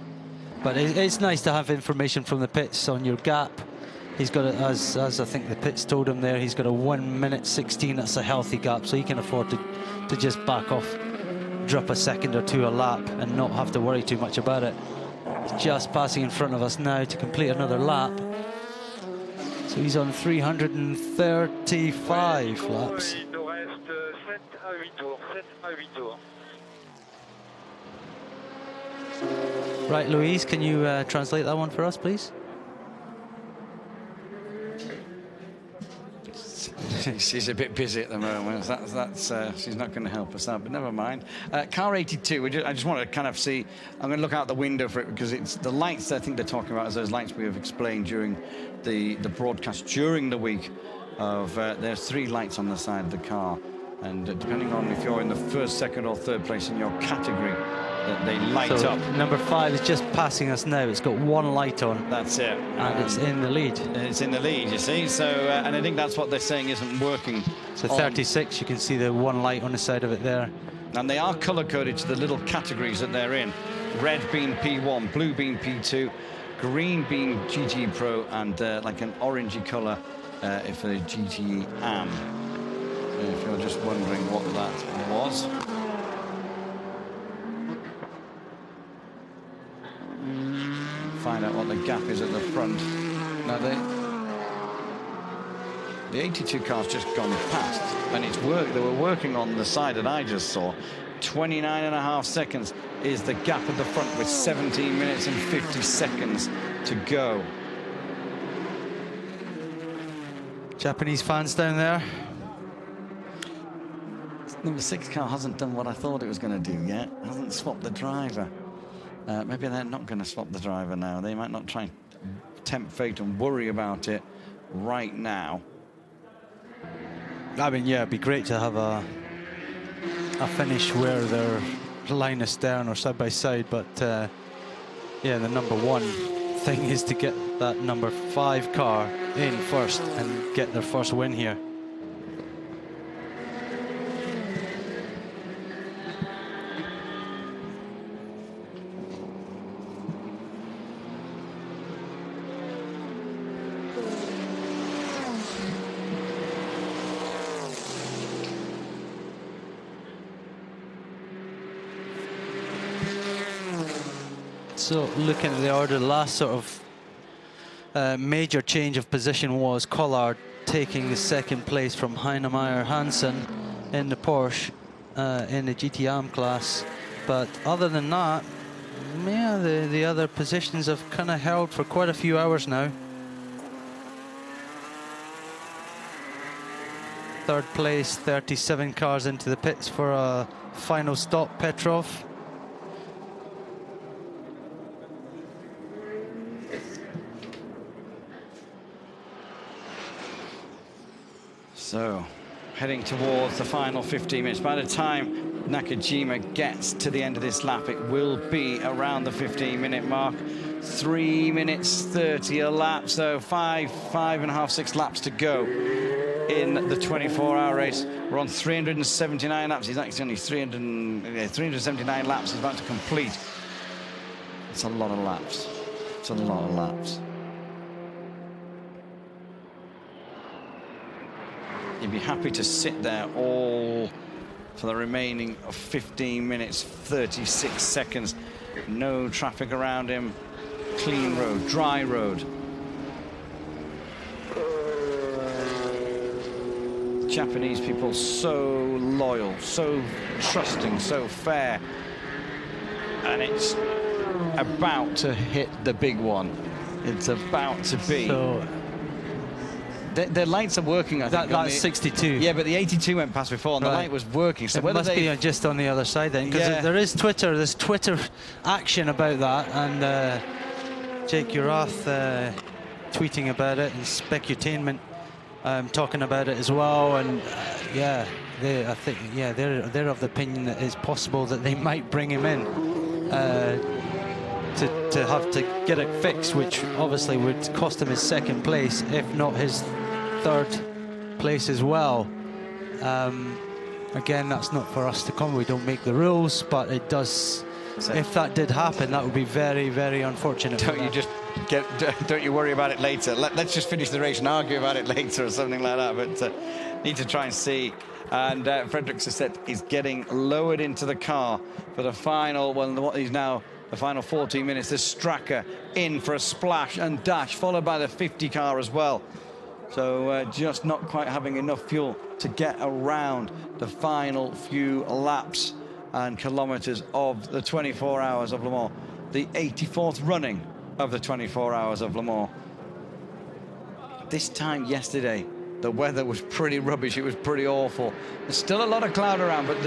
But it's nice to have information from the pits on your gap. He's got, as I think the pits told him there, he's got a 1:16. That's a healthy gap, so he can afford to just back off, drop a second or two a lap and not have to worry too much about it. He's just passing in front of us now to complete another lap. So he's on 335 laps. Right, Louise, can you translate that one for us, please? She's a bit busy at the moment. She's not going to help us out, but never mind. Car 82, I just want to kind of see, I'm going to look out the window for it because it's the lights I think they're talking about as those lights we have explained during the broadcast during the week of, there's 3 lights on the side of the car. And depending on if you're in the first, second or third place in your category, they light up. Number 5 is just passing us now. It's got 1 light on. That's it. And it's in the lead. It's in the lead, you see. So, and I think that's what they're saying isn't working. So 36, you can see the 1 light on the side of it there. And they are color-coded to the little categories that they're in. Red being P1, blue being P2, green being GT Pro, and like an orangey color if a GT Am. If you're just wondering what that was. Find out what the gap is at the front. Now the 82 car's just gone past, and it's work. They were working on the side that I just saw. 29.5 seconds is the gap at the front with 17 minutes and 50 seconds to go. Japanese fans down there. Number 6 car hasn't done what I thought it was going to do yet. Hasn't swapped the driver. Maybe they're not going to swap the driver now. They might not try and tempt fate and worry about it right now. I mean, yeah, it'd be great to have a finish where they're line astern or side by side, but yeah, the number 1 thing is to get that number 5 car in first and get their first win here. So looking at the order, the last sort of major change of position was Collard taking the 2nd place from Heinemeier Hansen in the Porsche in the GT Am class. But other than that, yeah, the other positions have kind of held for quite a few hours now. 3rd place, 37 cars into the pits for a final stop, Petrov. So, heading towards the final 15 minutes. By the time Nakajima gets to the end of this lap, it will be around the 15-minute mark. 3 minutes 30 a lap, so 5.5, 6 laps to go in the 24-hour race. We're on 379 laps. He's actually only 379 laps he's about to complete. It's a lot of laps. It's a lot of laps. You'd be happy to sit there all for the remaining of 15 minutes, 36 seconds. No traffic around him. Clean road, dry road. Japanese people so loyal, so trusting, so fair. And it's about to hit the big one. It's about to be. So their lights are working, I think. that's 62. Yeah, but the 82 went past before, and the light was working. So it whether must be just on the other side then, because there's Twitter action about that, and Jake Urath tweeting about it, and Specutainment talking about it as well, and I think they're of the opinion that it's possible that they might bring him in to have to get it fixed, which obviously would cost him his second place, if not his third place as well. Again, that's not for us to comment. We don't make the rules, but it does. If that did happen, that would be very, very unfortunate. Don't you worry about it later. Let's just finish the race and argue about it later or something like that. But need to try and see. And Frederick Sisset is getting lowered into the car for the final. Well, what is now the final 14 minutes. There's Straka in for a splash and dash, followed by the 50 car as well. So just not quite having enough fuel to get around the final few laps and kilometers of the 24 hours of Le Mans, the 84th running of the 24 hours of Le Mans. This time yesterday, the weather was pretty rubbish. It was pretty awful. There's still a lot of cloud around, but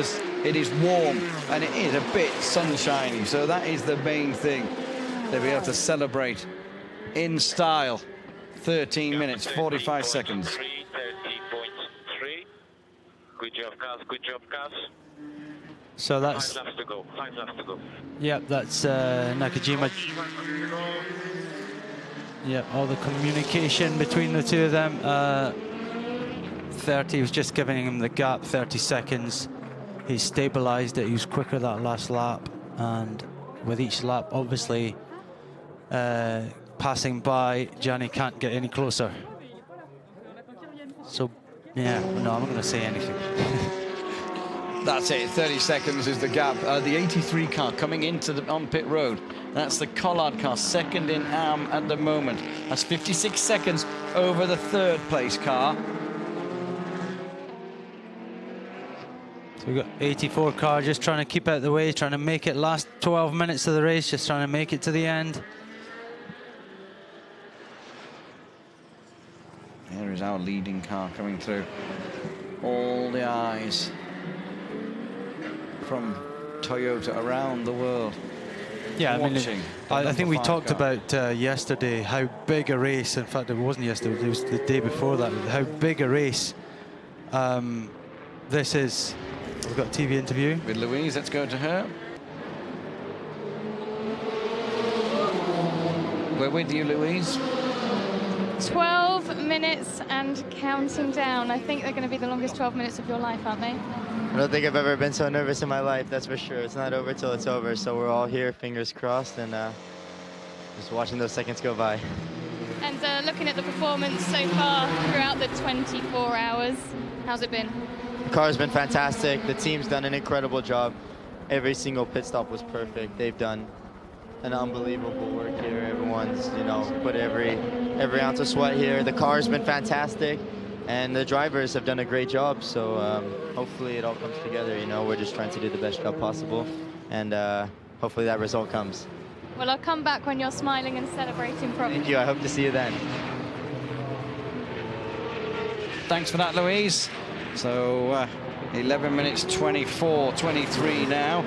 it is warm and it is a bit sunshiny. So that is the main thing. They'll be able to celebrate in style. 13 minutes, 45 seconds. 30.3. Good job, Kaz. Good job, Kaz. So that's 5 laps to go. 5 laps to go. Yeah, that's Nakajima. Yeah, all the communication between the two of them. 30 was just giving him the gap, 30 seconds. He stabilized it. He was quicker that last lap, and with each lap, obviously, passing by, Gianni can't get any closer. So, yeah, no, I'm not going to say anything. That's it, 30 seconds is the gap. The 83 car coming into on pit road. That's the Collard car, second in AM at the moment. That's 56 seconds over the third place car. So we've got 84 car just trying to keep out of the way, trying to make it last 12 minutes of the race, just trying to make it to the end. Here is our leading car coming through. All the eyes from Toyota around the world. Yeah, I mean, I think we talked car. about yesterday how big a race, in fact it wasn't yesterday, it was the day before that, how big a race this is. We've got a TV interview. With Louise, let's go to her. We're with you, Louise. 12 minutes and counting down. I think they're going to be the longest 12 minutes of your life, aren't they? I don't think I've ever been so nervous in my life, that's for sure. It's not over till it's over, so we're all here, fingers crossed, and just watching those seconds go by. And looking at the performance so far throughout the 24 hours, how's it been? The car's been fantastic. The team's done an incredible job. Every single pit stop was perfect. They've done an unbelievable work here. Everyone's, put every ounce of sweat here. The car's been fantastic, and the drivers have done a great job. So hopefully it all comes together. We're just trying to do the best job possible, and hopefully that result comes. Well, I'll come back when you're smiling and celebrating properly. Thank you. I hope to see you then. Thanks for that, Louise. So 11 minutes 23 now.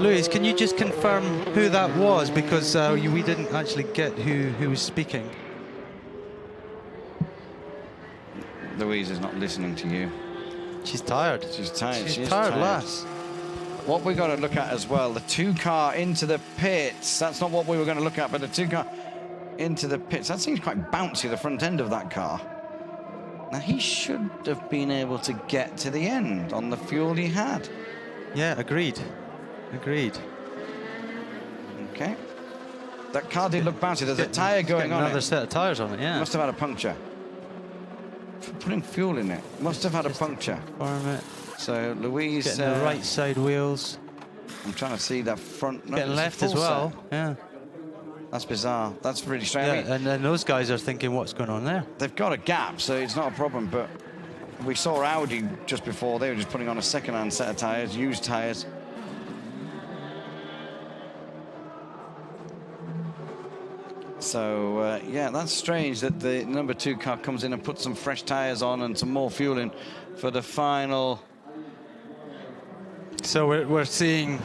Louise, can you just confirm who that was, because we didn't actually get who was speaking. Louise is not listening to you. She's tired. She's tired. She's tired, lass. What we've got to look at as well, the 2 car into the pits. That's not what we were going to look at, but the 2 car into the pits. That seems quite bouncy, the front end of that car. Now, he should have been able to get to the end on the fuel he had. Yeah, agreed. Agreed. Okay. That car did look bouncy. There's a tyre going on. Another set of tyres on it, yeah. Must have had a puncture. Putting fuel in it. Must have had a puncture. Farm it. So Louise... Getting the right side wheels. I'm trying to see that front. No, Getting it's a left as full well. set. Yeah. That's bizarre. That's really strange. I mean, Yeah, and then those guys are thinking, what's going on there? they've got a gap, so it's not a problem. But we saw Audi just before. They were just putting on a second-hand set of tyres, used tyres. So, yeah, that's strange that the number 2 car comes in and puts some fresh tyres on and some more fuel in for the final. So we're seeing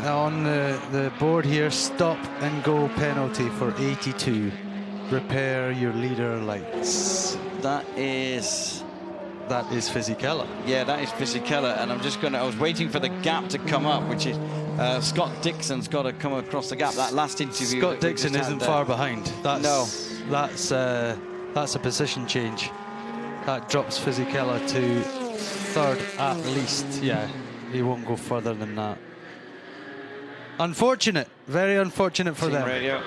on the board here, stop and go penalty for 82. Repair your leader lights. That is Fisichella. Yeah, that is Fisichella, and I was waiting for the gap to come up, which is Scott Dixon's got to come across the gap. That last interview. Scott Dixon isn't far behind. That's a position change. That drops Fisichella to 3rd at least. Yeah, he won't go further than that. Unfortunate, very unfortunate for them. Radio.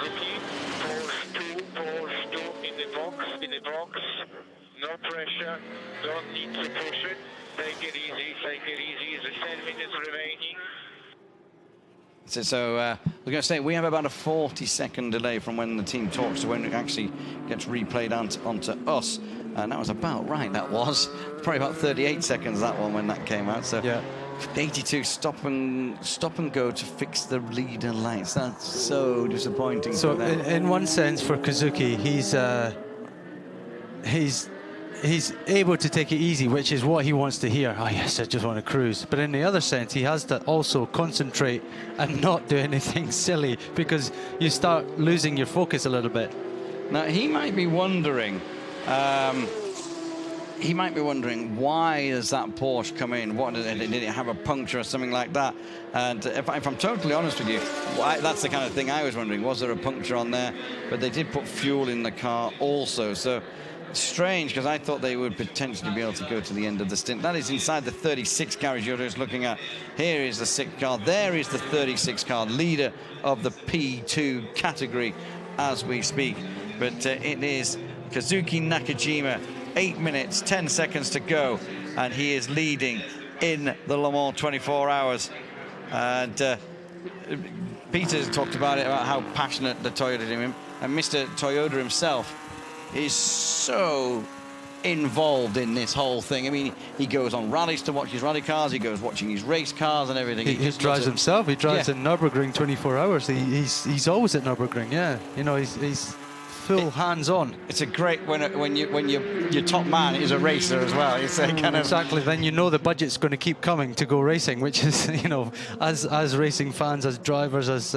In the box. No pressure. Don't need to push it. Take it easy. There's 10 minutes remaining. So we're going to say we have about a 40-second delay from when the team talks to when it actually gets replayed onto us. And that was about right, that was. Probably about 38 seconds, that one, when that came out. So yeah. 82, stop and go to fix the leader lights. That's so disappointing. So for them. in one sense, for Kazuki, he's able to take it easy, which is what he wants to hear. Oh yes, I just want to cruise. But in the other sense, he has to also concentrate and not do anything silly, because you start losing your focus a little bit. Now he might be wondering. Why does that Porsche come in? What did it have a puncture or something like that? And if I'm totally honest with you, that's the kind of thing I was wondering. Was there a puncture on there? But they did put fuel in the car also. So strange, because I thought they would potentially be able to go to the end of the stint. That is inside the 36 car you're just looking at. Here is the 6th car. There is the 36 car, leader of the P2 category as we speak. But it is Kazuki Nakajima. 8 minutes, 10 seconds to go, and he is leading in the Le Mans 24 hours. And Peter's talked about it, about how passionate the Toyota team, and Mr. Toyota himself is so involved in this whole thing. I mean, he goes on rallies to watch his rally cars, he goes watching his race cars and everything. He just drives himself. He drives in Nürburgring 24 hours. He's always at Nürburgring, yeah. You know, he's full hands-on. It's a great when your top man is a racer as well. It's a kind of exactly. Then you know the budget's going to keep coming to go racing, which is, you know, as racing fans, as drivers, as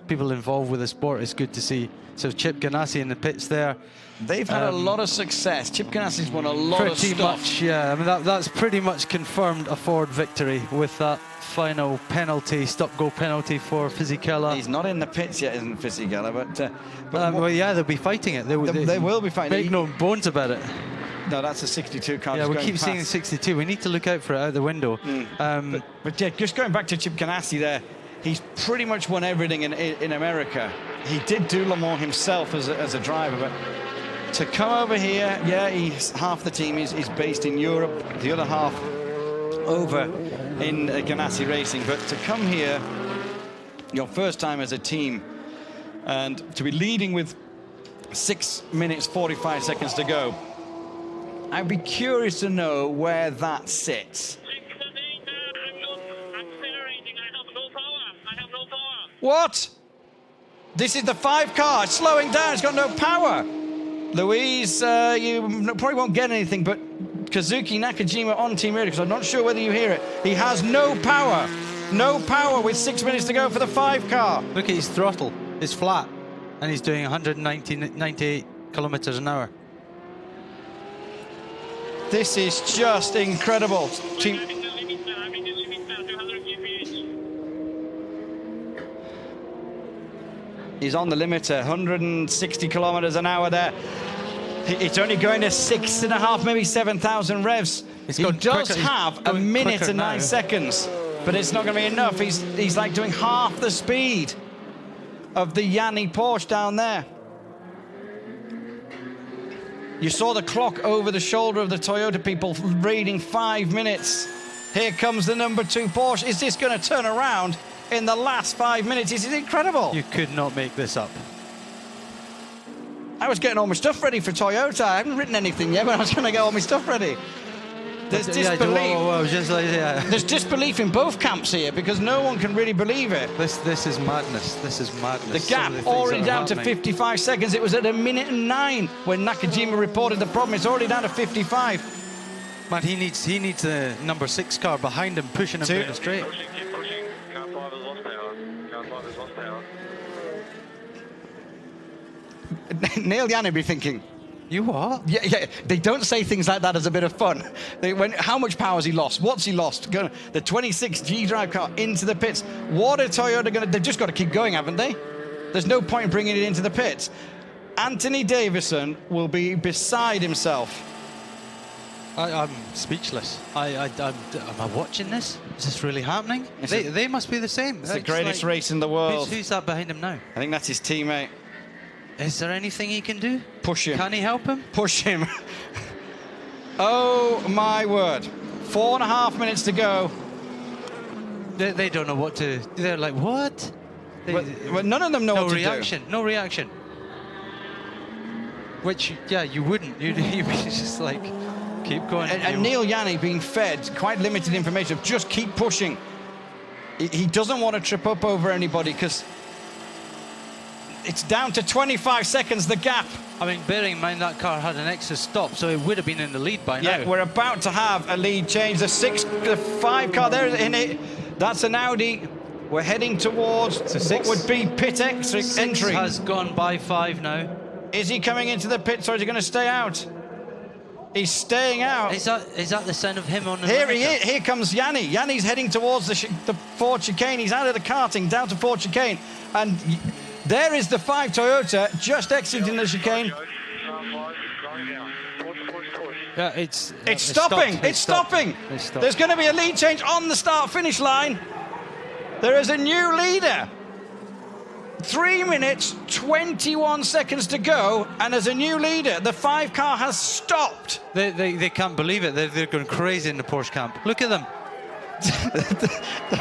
people involved with the sport, it's good to see. So Chip Ganassi in the pits there. They've had a lot of success. Chip Ganassi's won a lot of stuff. Pretty much, yeah. I mean, that's pretty much confirmed a Ford victory with that final penalty, stop-go penalty for Fisichella. He's not in the pits yet, isn't Fisichella, but well, yeah, they'll be fighting it. They will be fighting it. Make no bones about it. No, that's a 62 car. Yeah, we keep seeing 62. We need to look out for it out the window. But yeah, just going back to Chip Ganassi there, he's pretty much won everything in America. He did do Le Mans himself as a driver, but to come over here, yeah, half the team is based in Europe, the other half over in Ganassi Racing. But to come here, your first time as a team, and to be leading with 6 minutes 45 seconds to go, I'd be curious to know where that sits. What? This is the 5 car. It's slowing down. It's got no power. Louise, you probably won't get anything, but Kazuki Nakajima on Team Radio, because I'm not sure whether you hear it. He has no power. No power with 6 minutes to go for the 5 car. Look at his throttle. It's flat. And he's doing 98 kilometers an hour. This is just incredible. He's on the limiter, 160 kilometers an hour there. It's only going to 6.5, maybe 7,000 revs. He does have a minute and 9 seconds, but it's not going to be enough. He's like doing half the speed of the Yanni Porsche down there. You saw the clock over the shoulder of the Toyota people reading 5 minutes. Here comes the number 2 Porsche. Is this going to turn around? in the last 5 minutes. This is incredible. You could not make this up. I was getting all my stuff ready for Toyota. I haven't written anything yet, but I was going to get all my stuff ready. There's disbelief. Just like, yeah. There's disbelief in both camps here because no one can really believe it. This is madness. This is madness. The gap already down to 55 seconds. It was at 1:09 when Nakajima reported the problem. It's already down to 55. Man, he needs the number 6 car behind him, pushing him down the straight. Pushing, keep pushing. Car 5 has lost power. Car 5 has lost power. Neil Yanni be thinking, You what? yeah, they don't say things like that as a bit of fun. How much power has he lost? What's he lost? The 26G drive car into the pits. What are Toyota going to... They've just got to keep going, haven't they? There's no point in bringing it into the pits. Anthony Davison will be beside himself. I'm speechless. Am I watching this? Is this really happening? They must be the same. It's the greatest race in the world. Who's that behind him now? I think that's his teammate. Is there anything he can do? Push him. Can he help him? Push him. Oh, my word. 4.5 minutes to go. They don't know what to... They're like, what? Well, none of them know what to do. No reaction. Which, yeah, you wouldn't. You'd be just like, keep going. And Neil Yanni being fed quite limited information of just keep pushing. He doesn't want to trip up over anybody because it's down to 25 seconds, the gap. I mean, bearing in mind that car had an extra stop, so it would have been in the lead by now. Yeah, we're about to have a lead change. The 5 car there in it. That's an Audi. We're heading towards what would be pit entry. 6 has gone by 5 now. Is he coming into the pits or is he going to stay out? He's staying out. Is that the sign of him on the Here he is. Here comes Yanni. Yanni's heading towards the Ford chicane. He's out of the karting, down to Ford chicane. And there is the 5 Toyota just exiting the chicane. Yeah, it's stopping. It's stopping. There's going to be a lead change on the start-finish line. There is a new leader. 3 minutes, 21 seconds to go, and there's a new leader. The 5 car has stopped. They can't believe it. They're going crazy in the Porsche camp. Look at them.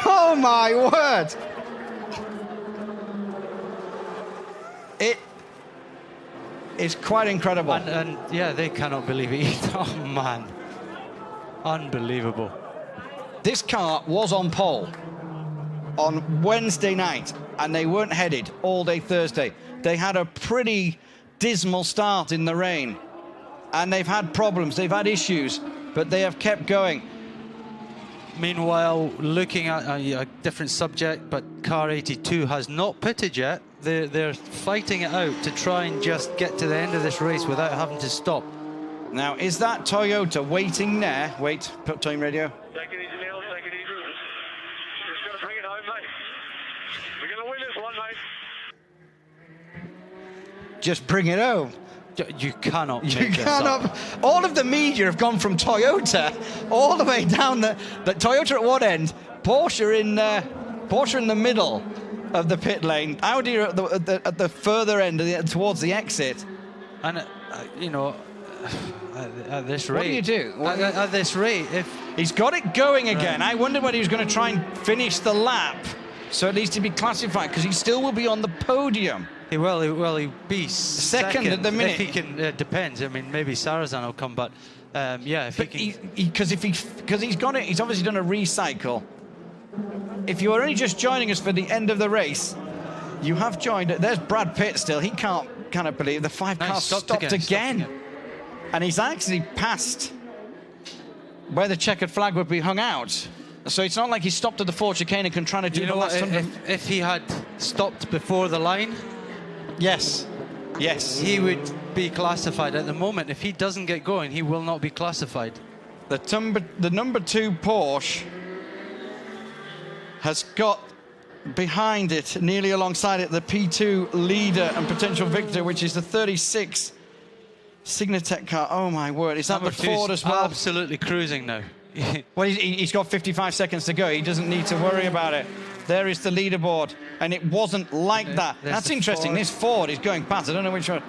Oh, my word. It is quite incredible. And yeah, they cannot believe it either. Oh, man. Unbelievable. This car was on pole on Wednesday night, and they weren't headed all day Thursday. They had a pretty dismal start in the rain, and they've had problems, they've had issues, but they have kept going. Meanwhile, looking at a different subject, but car 82 has not pitted yet. They're fighting it out to try and just get to the end of this race without having to stop. Now, is that Toyota waiting there? Wait, put time radio. Take it easy, Neil. Take it easy. Just got to bring it home, mate. We're going to win this one, mate. Just bring it home. You cannot make You this cannot. up. All of the media have gone from Toyota all the way down the Toyota at one end, Porsche in the middle of the pit lane, Audi at the further end towards the exit. And you know, at this rate, What do you do? At this rate, if He's got it going again. I wondered whether he was going to try and finish the lap, so at least he'd be classified, because he still will be on the podium. he'll be second at the minute. If he can, depends. I mean, maybe Sarrazin will come, but yeah, if But he can. because he's got it, he's obviously done a recycle. If you are only just joining us for the end of the race, you have joined. There's Brad Pitt still. He cannot believe the 5 car stopped again. And he's actually passed where the checkered flag would be hung out. So it's not like he stopped at the Ford chicane and can try to do You the know what? last 100. If he had stopped before the line, Yes. he would be classified. At the moment, if he doesn't get going, he will not be classified. The number 2 Porsche has got behind it, nearly alongside it, the P2 leader and potential victor, which is the 36 Signatech car. Oh my word, is that Number the Ford two's as well? Absolutely cruising now. Well, he's got 55 seconds to go. He doesn't need to worry about it. There is the leaderboard, and it wasn't like that. There's That's the interesting. Ford. This Ford is going past. I don't know which one.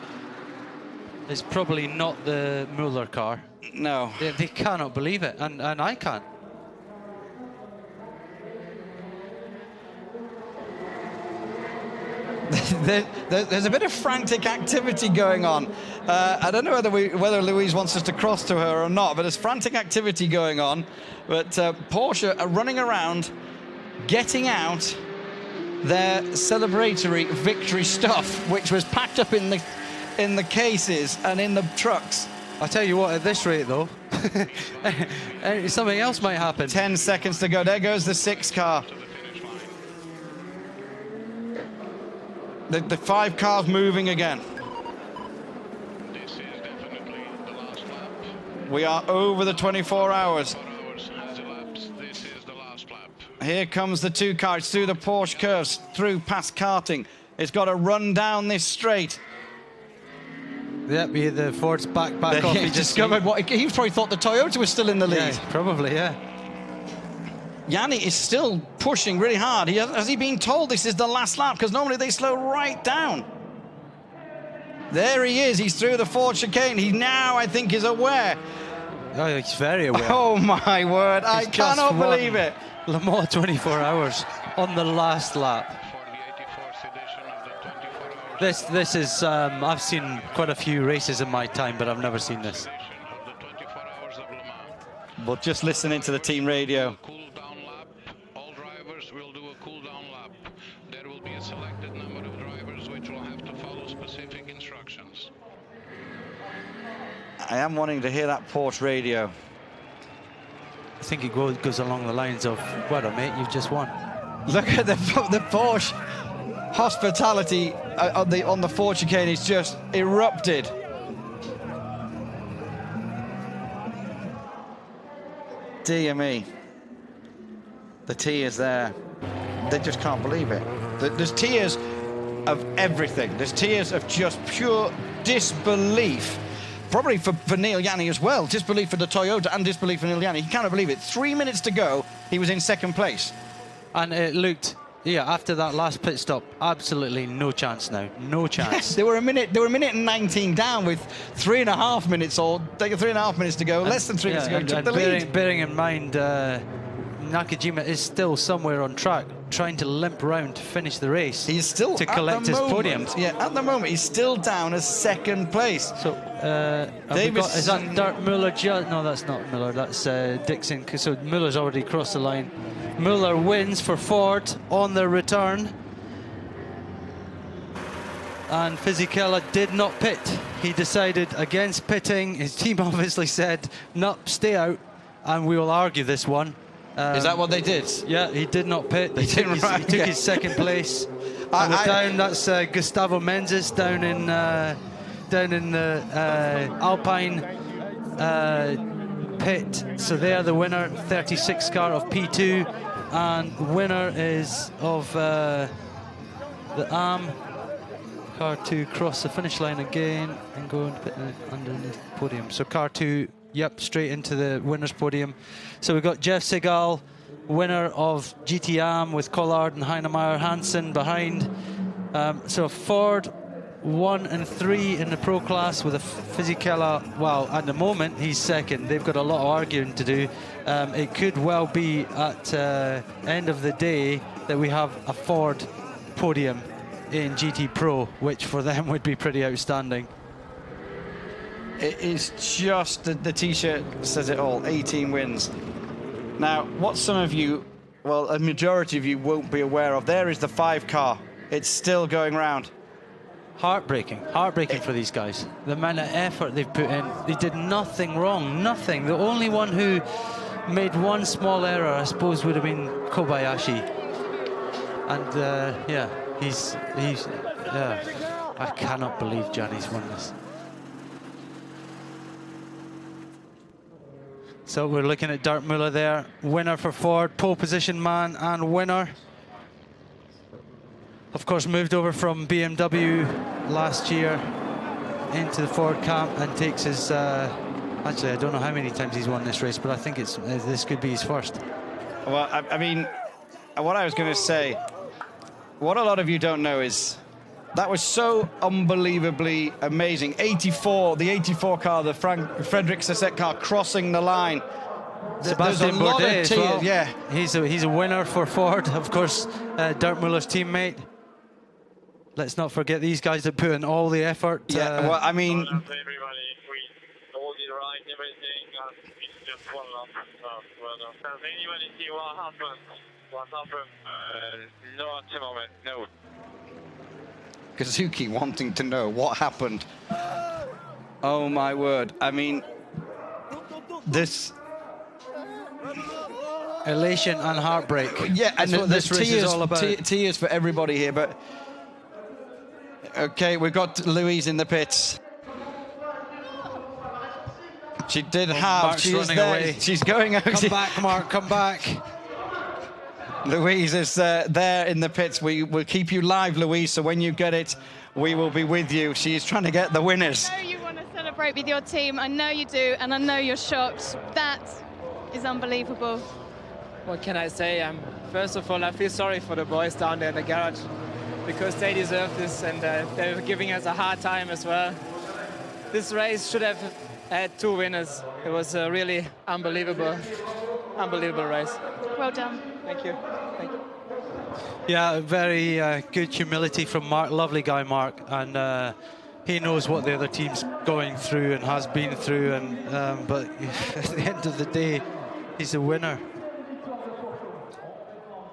It's probably not the Muller car. No. They cannot believe it, and I can't. There's a bit of frantic activity going on. I don't know whether Louise wants us to cross to her or not, but there's frantic activity going on. But Porsche are running around, getting out their celebratory victory stuff, which was packed up in the cases and in the trucks. I tell you what, at this rate though, something else might happen. 10 seconds to go. There goes the 6 car. The 5 cars moving again. This is definitely the last lap. We are over the 24 hours. 4 hours has elapsed. This is the last lap. Here comes the 2 cars through the Porsche curves, through past karting. It's got to run down this straight. Yep, the Ford's back off. He discovered what he probably thought the Toyota was still in the lead. Yeah, probably, yeah. Yanni is still pushing really hard. Has he been told this is the last lap? Because normally they slow right down. There he is. He's through the Ford chicane. He now, I think, is aware. Oh, he's very aware. Oh, my word. I He's just cannot won believe it. Le Mans 24 hours on the last lap. For the 84th edition of the 24 hours This is, I've seen quite a few races in my time, but I've never seen this. edition of the 24 hours of Le Mans. Well, just listening to the team radio. Cool down lap. All drivers will do a cool down lap. There will be a selected number of drivers which will have to follow specific instructions. I am wanting to hear that Porsche radio. I think it goes along the lines of, well done, mate, you've just won. Look at the Porsche hospitality on the Ford chicane is just erupted. Dear me. The tears there. They just can't believe it. There's tears of everything. There's tears of just pure disbelief. Probably for Neil Yanni as well. Disbelief for the Toyota and disbelief for Neil Yanni. He cannot believe it. 3 minutes to go, he was in second place. And it looked, yeah, after that last pit stop, absolutely no chance now. No chance. Yes, they were a minute and 19 down with 3.5 minutes or 3.5 minutes to go, less than 3 minutes to go. He took the lead. Bearing in mind, Nakajima is still somewhere on track, trying to limp round to finish the race. He's still to collect his podium. Yeah, at the moment he's still down as second place. So, is that Dirk Muller? No, that's not Muller. That's Dixon. So Muller's already crossed the line. Muller wins for Ford on their return. And Fisichella did not pit. He decided against pitting. His team obviously said, no, stay out, and we will argue this one. Is that what they did? Yeah, he did not pit. He took his second place. And down, that's Gustavo Menzies down in the Alpine pit. So they are the winner, 36 car of P2, and winner is of the AM car 2 cross the finish line again and go and pit underneath the podium. So car 2. Yep, straight into the winner's podium. So we've got Jeff Segal, winner of GT AM with Collard and Heinemeier Hansen behind. So Ford 1 and 3 in the pro class with a Fisichella. Well, at the moment he's second. They've got a lot of arguing to do. It could well be at end of the day that we have a Ford podium in GT Pro, which for them would be pretty outstanding. It is just, the T-shirt says it all, 18 wins. Now, what some of you, well, a majority of you won't be aware of, there is the 5 car. It's still going round. Heartbreaking for these guys. The amount of effort they've put in. They did nothing wrong, nothing. The only one who made one small error, I suppose, would have been Kobayashi. And, yeah, he's I cannot believe Gianni's won this. So we're looking at Dirk Muller there, winner for Ford, pole position man and winner. Of course, moved over from BMW last year into the Ford camp and takes his, actually I don't know how many times he's won this race, but I think this could be his first. Well, I mean, what I was going to say, what a lot of you don't know is that was so unbelievably amazing. 84, the 84 car, the Frederick Sasset car crossing the line. Sebastian Bourdais as well. Yeah. He's a winner for Ford, of course, Dirk Muller's teammate. let's not forget these guys that put in all the effort. Yeah, well, I mean, Well done to everybody. We all did right, everything. It's just one lap. Well done. Does anybody see what happened? What happened? No, at the moment, no. Kazuki wanting to know what happened. Oh my word. I mean, this... Elation and heartbreak. Yeah, and that's what this race is all about. Tears for everybody here, but... Okay, we've got Louise in the pits. She did have... Mark's She is running there. away. She's going out. Come back, Mark, come back. Louise is there in the pits. We will keep you live, Louise, so when you get it, we will be with you. She is trying to get the winners. I know you want to celebrate with your team. I know you do, and I know you're shocked. That is unbelievable. What can I say? First of all, I feel sorry for the boys down there in the garage because they deserve this and they were giving us a hard time as well. This race should have had 2 winners. It was a really unbelievable race. Well done. Thank you. Thank you. Yeah, very good humility from Mark. Lovely guy, Mark. And he knows what the other team's going through and has been through. And but at the end of the day, he's a winner.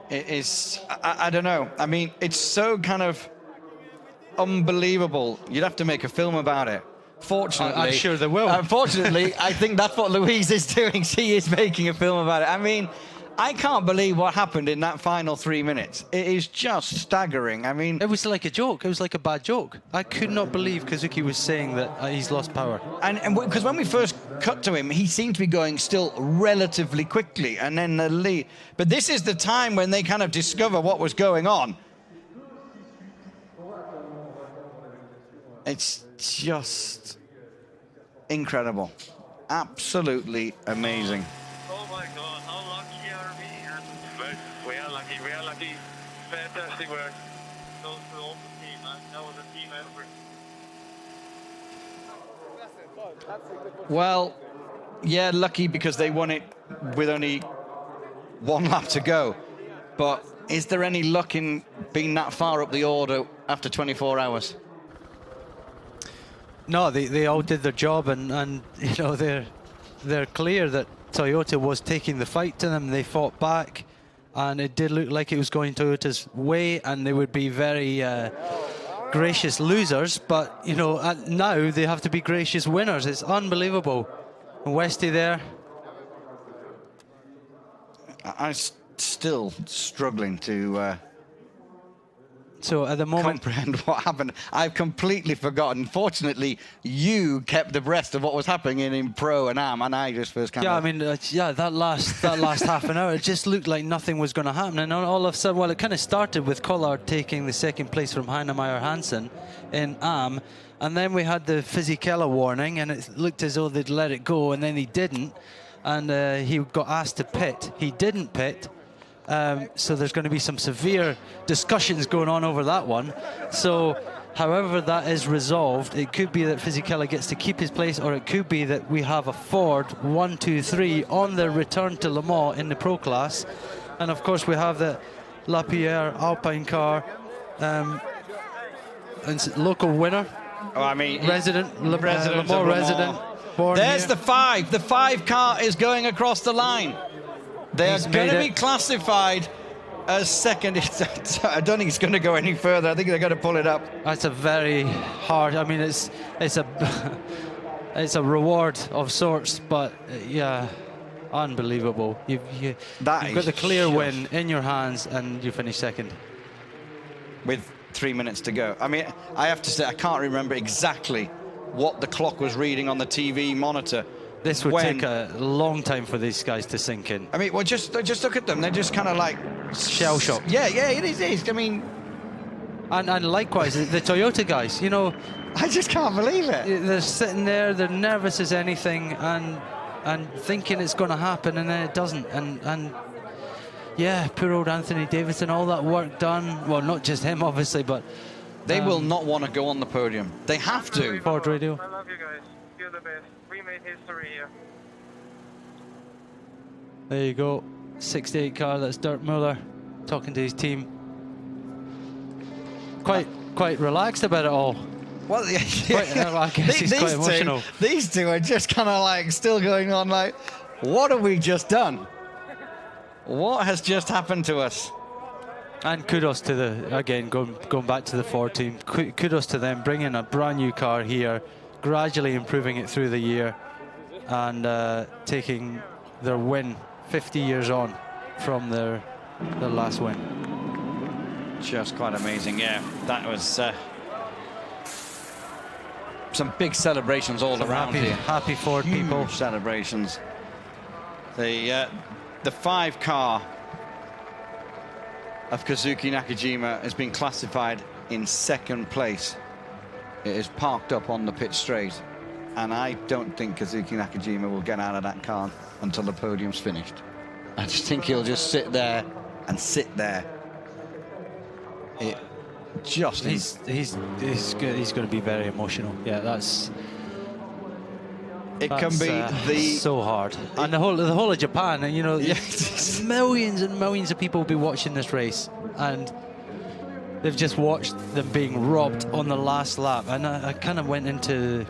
It is, I don't know. I mean, it's so kind of unbelievable. You'd have to make a film about it. Fortunately, I'm sure they will. Unfortunately, I think that's what Louise is doing. She is making a film about it. I mean, I can't believe what happened in that final 3 minutes. It is just staggering. I mean, it was like a joke. It was like a bad joke. I could not believe Kazuki was saying that he's lost power. And because when we first cut to him, he seemed to be going still relatively quickly, and then the lead. But this is the time when they kind of discover what was going on. It's just incredible, absolutely amazing. Oh my God, how lucky are we? And we are lucky, we are lucky. Fantastic work. Those to all the team, man. That was a team effort. Well, yeah, lucky because they won it with only 1 lap to go. But is there any luck in being that far up the order after 24 hours? No, they all did their job, and you know they're clear that Toyota was taking the fight to them. They fought back, and it did look like it was going Toyota's way, and they would be very gracious losers. But you know, now they have to be gracious winners. It's unbelievable. And Westy there. I'm still struggling to So at the moment, comprehend what happened. I've completely forgotten. Fortunately, you kept abreast of what was happening in Pro and Am, and I just first kind yeah, of... I mean, that last half an hour, it just looked like nothing was going to happen. And all of a sudden, well, it kind of started with Collard taking the 2nd place from Heinemeier Hansen in Am, and then we had the Fisichella warning, and it looked as though they'd let it go, and then he didn't, and he got asked to pit. He didn't pit. So there's going to be some severe discussions going on over that one. So however that is resolved, it could be that Fisichella gets to keep his place, or it could be that we have a Ford 1, 2, 3 on the return to Le Mans in the Pro class. And of course we have the Lapierre Alpine car, and local winner. Oh, I mean, resident, Le Mans of Le Mans. resident. Born There's here. the 5. The 5 car is going across the line. They are going to be classified as second. I don't think it's going to go any further. I think they're going to pull it up. That's a very hard. I mean, it's a it's a reward of sorts, but yeah, unbelievable. You've got the clear win in your hands, and you finish second with 3 minutes to go. I mean, I have to say, I can't remember exactly what the clock was reading on the TV monitor. This would take a long time for these guys to sink in. I mean, well, just look at them. They're just kind of like shell shocked. Yeah, it is. I mean, and likewise the Toyota guys. You know, I just can't believe it. They're sitting there, they're nervous as anything, and thinking it's going to happen, and then it doesn't. And yeah, poor old Anthony Davidson, all that work done. Well, not just him, obviously, but they will not want to go on the podium. They have to. Ford Radio. I love you guys. You're the best. We made history here. There you go. 68 car, that's Dirk Muller talking to his team. Quite quite relaxed about it all. Well, yeah, I guess he's quite emotional. These two are just kind of like still going on like, what have we just done? What has just happened to us? And kudos to going back to the Ford team. Kudos to them bringing a brand new car here, gradually improving it through the year, and taking their win 50 years on from their last win. Just quite amazing, yeah. That was some big celebrations all around here. Happy Ford people. Celebrations. The 5 car of Kazuki Nakajima has been classified in 2nd place. It is parked up on the pit straight, and I don't think Kazuki Nakajima will get out of that car until the podium's finished. I just think he'll just sit there and sit there. He's going to be very emotional. Yeah, that's can be so hard. And the whole of Japan, and you know, millions and millions of people will be watching this race, and they've just watched them being robbed on the last lap. And I kind of went into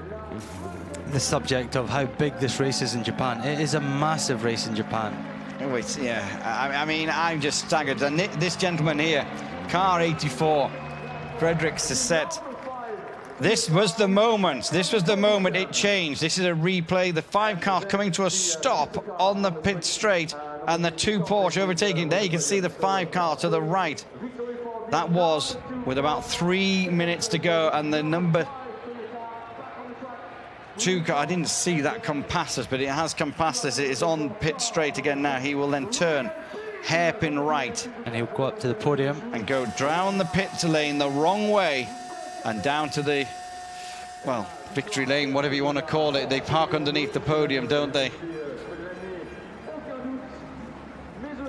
the subject of how big this race is in Japan. It is a massive race in Japan. Oh, I mean, I'm just staggered. And this gentleman here, car 84, Frederick Sisset. This was the moment. This was the moment it changed. This is a replay. The 5 car coming to a stop on the pit straight, and the 2 Porsche overtaking. There you can see the 5 car to the right. That was with about 3 minutes to go, and the number 2 car, I didn't see that come past us, but it has come past us. It is on pit straight again now. He will then turn hairpin right. And he'll go up to the podium. And go down the pit lane the wrong way and down to the, well, victory lane, whatever you want to call it. They park underneath the podium, don't they?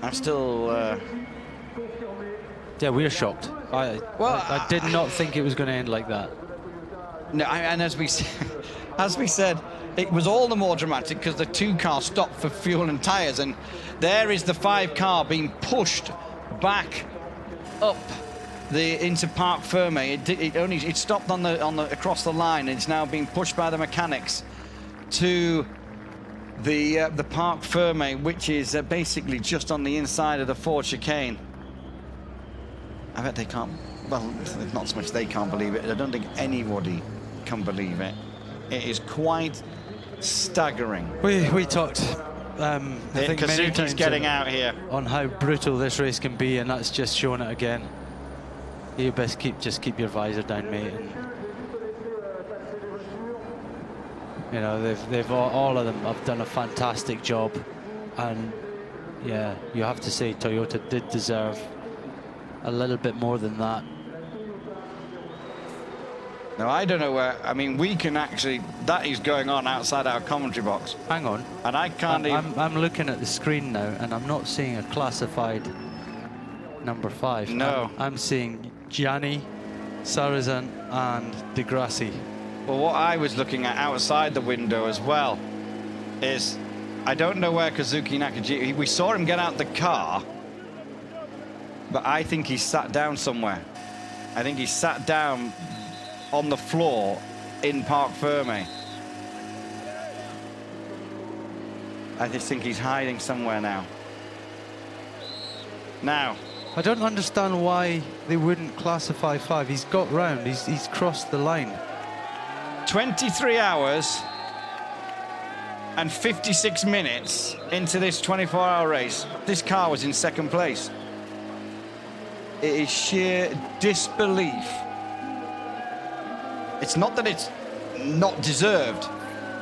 I'm still... Yeah, we're shocked. I did not think it was going to end like that. No, and as we said, it was all the more dramatic because the 2 car stopped for fuel and tyres, and there is the 5 car being pushed back up into Parc Ferme. It stopped on the across the line, and it's now being pushed by the mechanics to the Parc Ferme, which is basically just on the inside of the Ford chicane. I bet they can't. Well, not so much they can't believe it. I don't think anybody can believe it. It is quite staggering. We talked. I think many times getting out here on how brutal this race can be, and that's just shown it again. You best keep your visor down, mate. And, you know, they've all of them have done a fantastic job, and yeah, you have to say Toyota did deserve a little bit more than that. Now, I don't know where, I mean, we can actually, that is going on outside our commentary box. Hang on. And I can't even... I'm looking at the screen now, and I'm not seeing a classified number 5. No. I'm seeing Gianni, Sarrazin, and Di Grassi. Well, what I was looking at outside the window as well is, I don't know where Kazuki Nakajima, we saw him get out the car, but I think he sat down somewhere. I think he sat down on the floor in Parc Ferme. I just think he's hiding somewhere now. Now, I don't understand why they wouldn't classify 5. He's got round. He's crossed the line. 23 hours and 56 minutes into this 24-hour race. This car was in 2nd place. It is sheer disbelief. It's not that it's not deserved,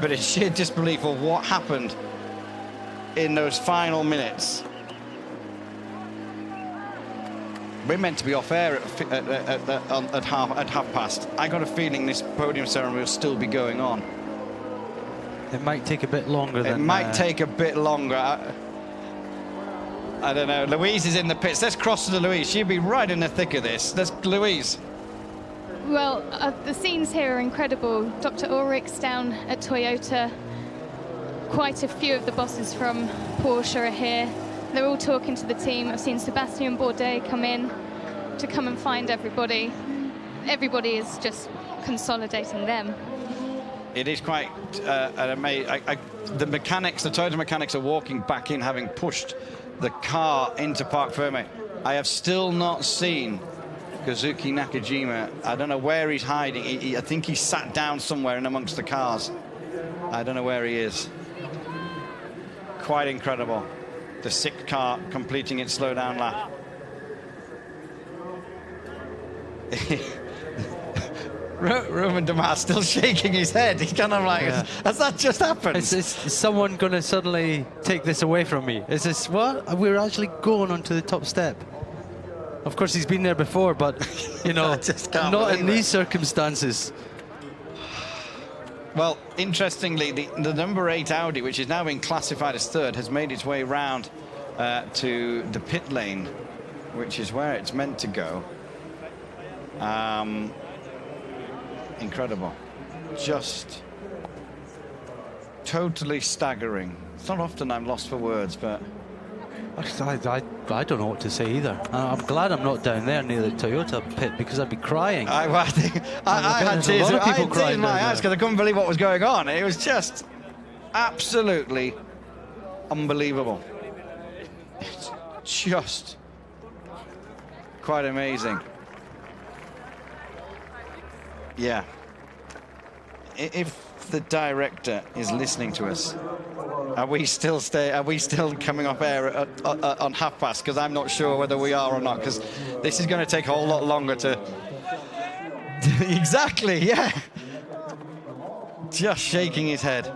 but it's sheer disbelief of what happened in those final minutes. We're meant to be off air at half past. I got a feeling this podium ceremony will still be going on. It might take a bit longer than... It might take a bit longer. I don't know. Louise is in the pits. Let's cross to Louise. She'll be right in the thick of this. Let's, Louise. Well, the scenes here are incredible. Dr. Ulrich's down at Toyota. Quite a few of the bosses from Porsche are here. They're all talking to the team. I've seen Sebastian Bourdais come in to come and find everybody. everybody is just consolidating them. It is quite amazing. The mechanics, the Toyota mechanics, are walking back in, having pushed the car into Parc Fermé. I have still not seen Kazuki Nakajima. I don't know where he's hiding. I think he sat down somewhere in amongst the cars. I don't know where he is. Quite incredible. The sixth car completing its slowdown lap. Roman Dumas still shaking his head. He's kind of like, has that just happened? Is someone going to suddenly take this away from me? Is this what? We're actually going onto the top step. Of course, he's been there before, but, you know, not in these circumstances. Well, interestingly, the number 8 Audi, which is now being classified as third, has made its way round to the pit lane, which is where it's meant to go. Incredible. Just totally staggering. It's not often I'm lost for words, but I don't know what to say either. I'm glad I'm not down there near the Toyota pit, because I'd be crying. I had tears in my eyes because I couldn't believe what was going on. It was just absolutely unbelievable. It's just quite amazing. Yeah. If the director is listening to us, are we still coming off air on past? Because I'm not sure whether we are or not, because this is going to take a whole lot longer to... Exactly, yeah. Just shaking his head.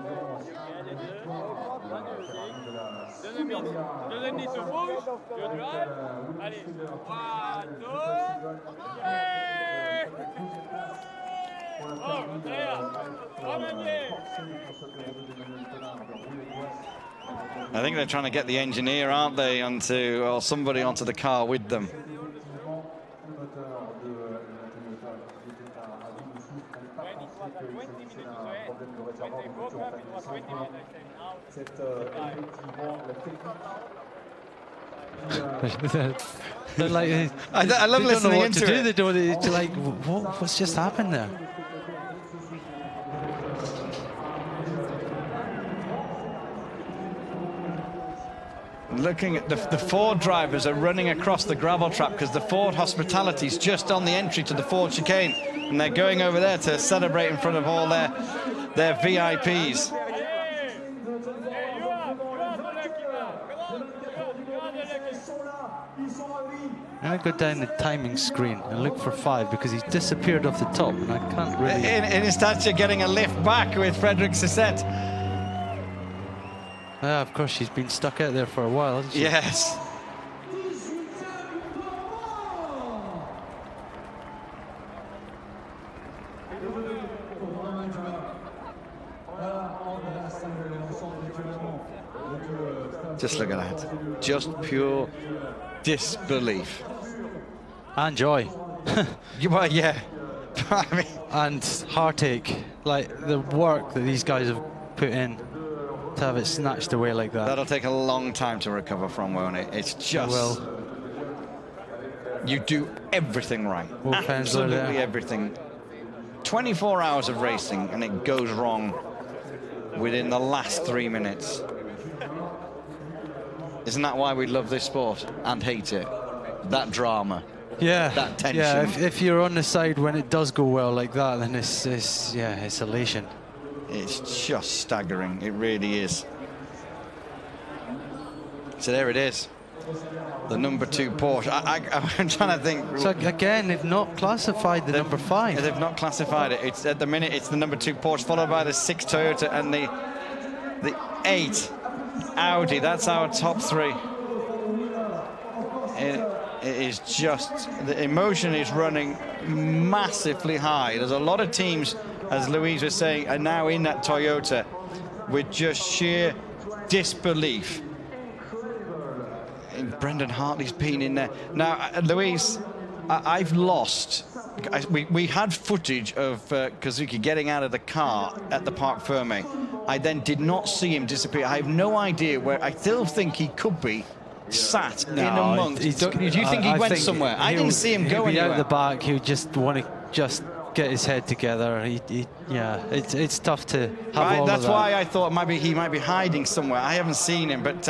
I think they're trying to get the engineer, aren't they, or somebody onto the car with them. They're like, I love listening into it. They don't know what to do. They're like, what's just happened there? Looking at the Ford drivers are running across the gravel trap because the Ford hospitality is just on the entry to the Ford chicane, and they're going over there to celebrate in front of all their VIPs. I go down the timing screen and look for 5 because he's disappeared off the top, and I can't really... In instead, you're getting a lift back with Frédéric Cesset. Yeah, of course, she's been stuck out there for a while, hasn't she? Yes. Just look at that. Just pure disbelief. And joy. Well, yeah. I mean, and heartache. Like, the work that these guys have put in to have it snatched away like that. That'll take a long time to recover from, won't it? It's just... You do everything right. Absolutely everything. 24 hours of racing and it goes wrong within the last 3 minutes. Isn't that why we love this sport and hate it? That drama. Yeah. That tension. Yeah, if you're on the side when it does go well like that, then it's elation. It's just staggering. It really is. So there it is. The number 2 Porsche. I'm trying to think. So again, they've not classified the number 5. They've not classified it. It's at the minute. It's the number 2 Porsche, followed by the 6 Toyota and the 8 Audi. That's our top 3. It is just, the emotion is running massively high. There's a lot of teams, as Louise was saying, are now in that Toyota with just sheer disbelief. And Brendan Hartley's been in there. Now, Louise, I've lost. We had footage of Kazuki getting out of the car at the Parc Fermé. I then did not see him disappear. I have no idea where. I still think he could be sat in amongst. Do you think he went somewhere? I didn't see him go anywhere. Out the back, he would just want to just get his head together. Yeah, it's tough to have all of That's that. why I thought maybe he might be hiding somewhere. I haven't seen him, but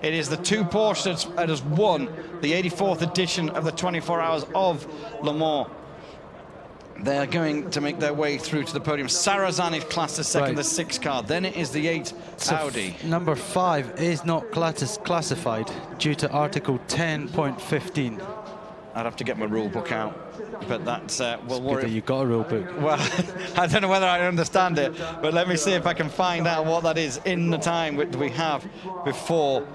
it is the two Porsches that has won the 84th edition of the 24 Hours of Le Mans. They're going to make their way through to the podium. Sarrazin is classed as second, Right. the 6 car. Then it is the 8 So Audi. number 5 is not classified due to Article 10.15. I'd have to get my rule book out, but that's well, Good that you've got a rule book. well, I don't know whether I understand it, but let me see if I can find out what that is in the time that we have before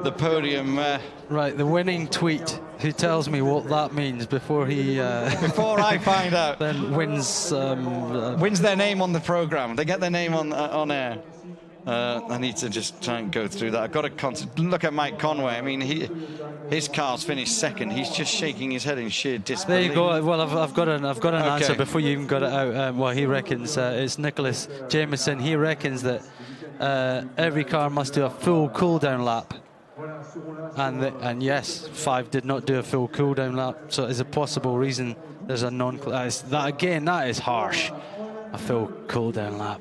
the podium. Right, the winning tweet. Who tells me what that means before he Before I find out, then wins wins their name on the program. They get their name on air. I need to just try and go through that. I've got to look at Mike Conway. I mean, his car's finished second. He's just shaking his head in sheer disbelief. There you go. Well, I've got an Okay. answer before you even got it out. Well, he reckons it's Nicholas Jameson. He reckons that every car must do a full cool-down lap. And yes, 5 did not do a full cool-down lap, so it's a possible reason there's a that is harsh, a full cool-down lap.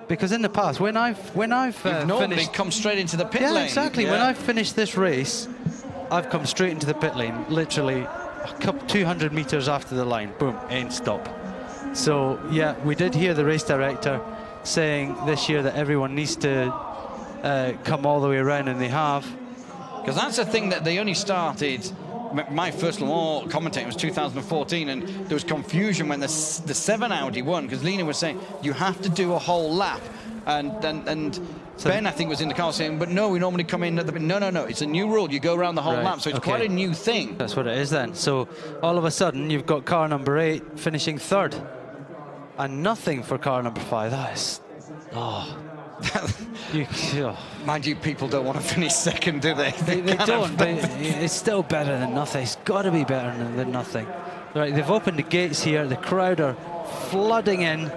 Because in the past, when I've You've normally finished, come straight into the pit yeah, lane. exactly. Yeah. When I've finished this race, I've come straight into the pit lane, literally a couple 200 meters after the line. Boom, end stop. So yeah, we did hear the race director saying this year that everyone needs to come all the way around, and they have. Because that's the thing that they only started. My first Le Mans commentating was 2014, and there was confusion when the 7 Audi won, because Lena was saying you have to do a whole lap, and So Ben, I think, was in the car saying, but no, we normally come in at the no, it's a new rule. You go around the whole Right, lap, so it's okay. quite a new thing. That's what it is then. So all of a sudden, you've got car number 8 finishing 3rd, and nothing for car number 5. That is, Mind you, people don't want to finish second, do they? They don't, but it's still better than nothing. It's got to be better than nothing. Right, they've opened the gates here. The crowd are flooding in.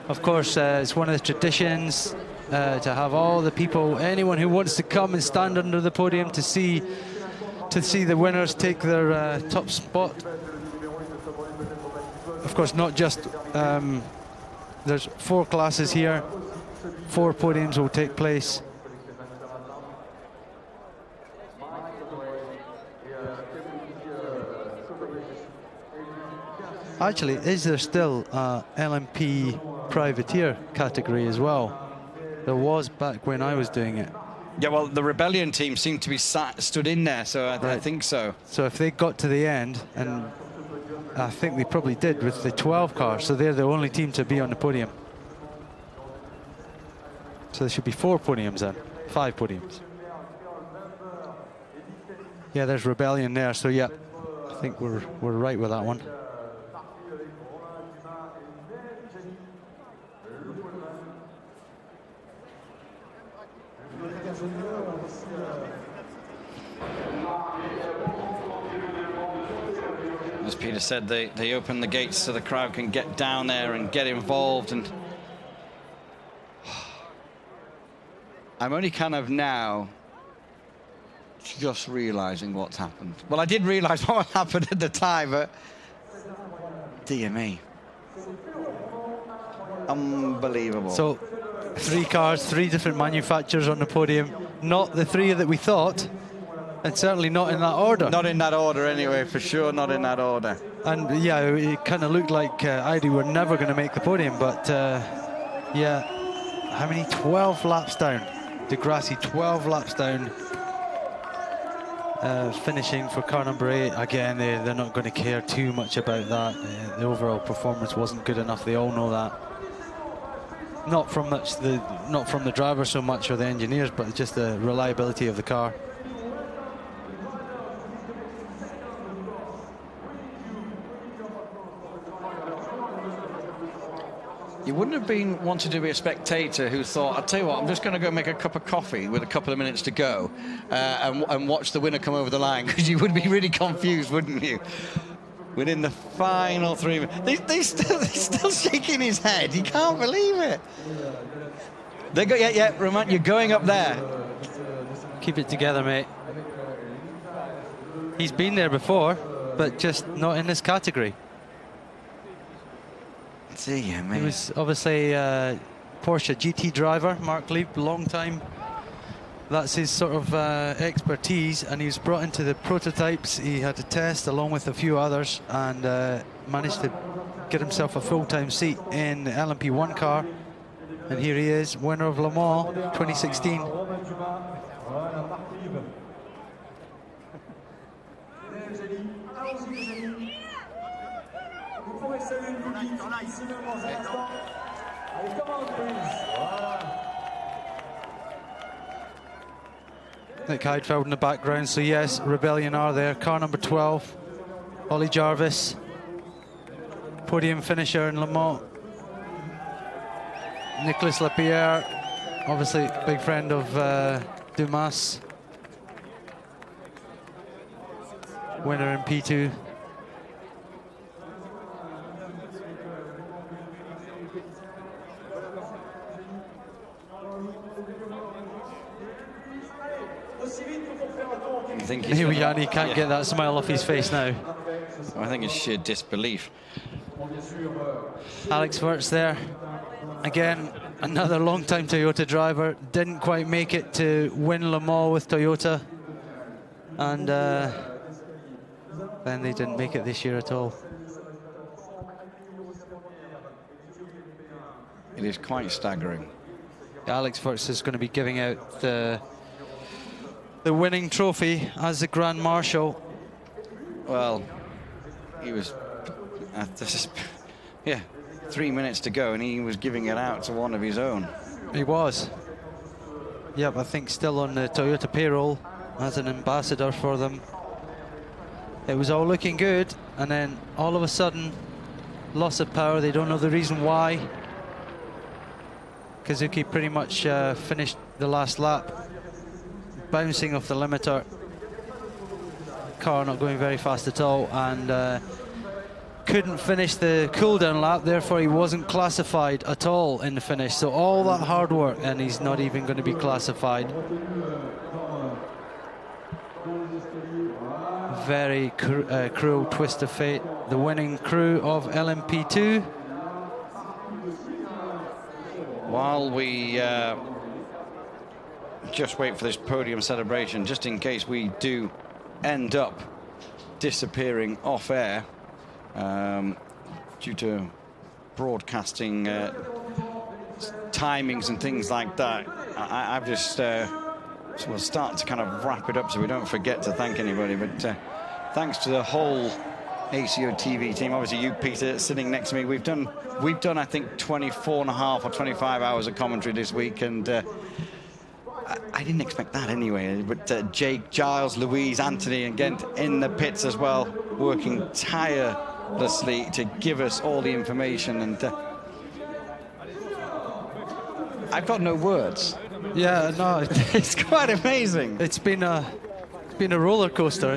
Of course, it's one of the traditions to have all the people, anyone who wants to come and stand under the podium to see the winners take their top spot. Of course, not just there's 4 classes here. 4 podiums will take place. Actually, is there still a LMP privateer category as well? There was back when I was doing it. Yeah, well, the Rebellion team seemed to be stood in there, so I think so. So if they got to the end, and I think they probably did with the 12 car, so they're the only team to be on the podium. So there should be 4 podiums then, 5 podiums. Yeah, there's Rebellion there, so yeah, I think we're right with that one. As Peter said, they open the gates so the crowd can get down there and get involved, and I'm only kind of now just realizing what's happened. Well, I did realize what happened at the time, but dear me. Unbelievable. So 3 cars, 3 different manufacturers on the podium, not the 3 that we thought, and certainly not in that order. Not in that order anyway, for sure, not in that order. And yeah, it kind of looked like Audi were never going to make the podium, but yeah, how many? 12 laps down. Degrassi 12 laps down, finishing for car number 8. Again, they're not going to care too much about that. The overall performance wasn't good enough. They all know that. Not from the driver so much or the engineers, but just the reliability of the car. You wouldn't have wanted to be a spectator who thought, I'll tell you what, I'm just going to go make a cup of coffee with a couple of minutes to go and watch the winner come over the line, because you would be really confused, wouldn't you? Within the final 3 minutes. He's still shaking his head. He can't believe it. They go, yeah, Roman, you're going up there. Keep it together, mate. He's been there before, but just not in this category. Dear me. He was obviously Porsche GT driver, Mark Lieb, long time. That's his sort of expertise, and he was brought into the prototypes. He had to test along with a few others, and managed to get himself a full-time seat in the LMP1 car. And here he is, winner of Le Mans 2016. Nick Heidfeld in the background, so yes, Rebellion are there. Car number 12, Ollie Jarvis, podium finisher in Le Mans. Nicolas Lapierre, obviously big friend of Dumas, winner in P2. He can't get that smile off his face now. I think it's sheer disbelief. Alex Wirtz there. Again, another long-time Toyota driver. Didn't quite make it to win Le Mans with Toyota. And then they didn't make it this year at all. It is quite staggering. Alex Wirtz is going to be giving out the winning trophy as the Grand Marshal. Well, he was, yeah, 3 minutes to go, and he was giving it out to one of his own. He was. Yep, I think still on the Toyota payroll as an ambassador for them. It was all looking good, and then all of a sudden, loss of power. They don't know the reason why. Kazuki pretty much finished the last lap, bouncing off the limiter. Car not going very fast at all, and couldn't finish the cool-down lap, therefore he wasn't classified at all in the finish. So all that hard work, and he's not even going to be classified. Very cruel twist of fate. The winning crew of LMP2. While we just wait for this podium celebration, just in case we do end up disappearing off air due to broadcasting timings and things like that, I've just we'll start to kind of wrap it up so we don't forget to thank anybody. But thanks to the whole ACO TV team, obviously you, Peter, sitting next to me. We've done I think 24 and a half or 25 hours of commentary this week, and I didn't expect that anyway. But Jake, Giles, Louise, Anthony and Gent in the pits as well, working tirelessly to give us all the information, and I've got no words. Yeah, no, It's quite amazing. It's been a roller coaster.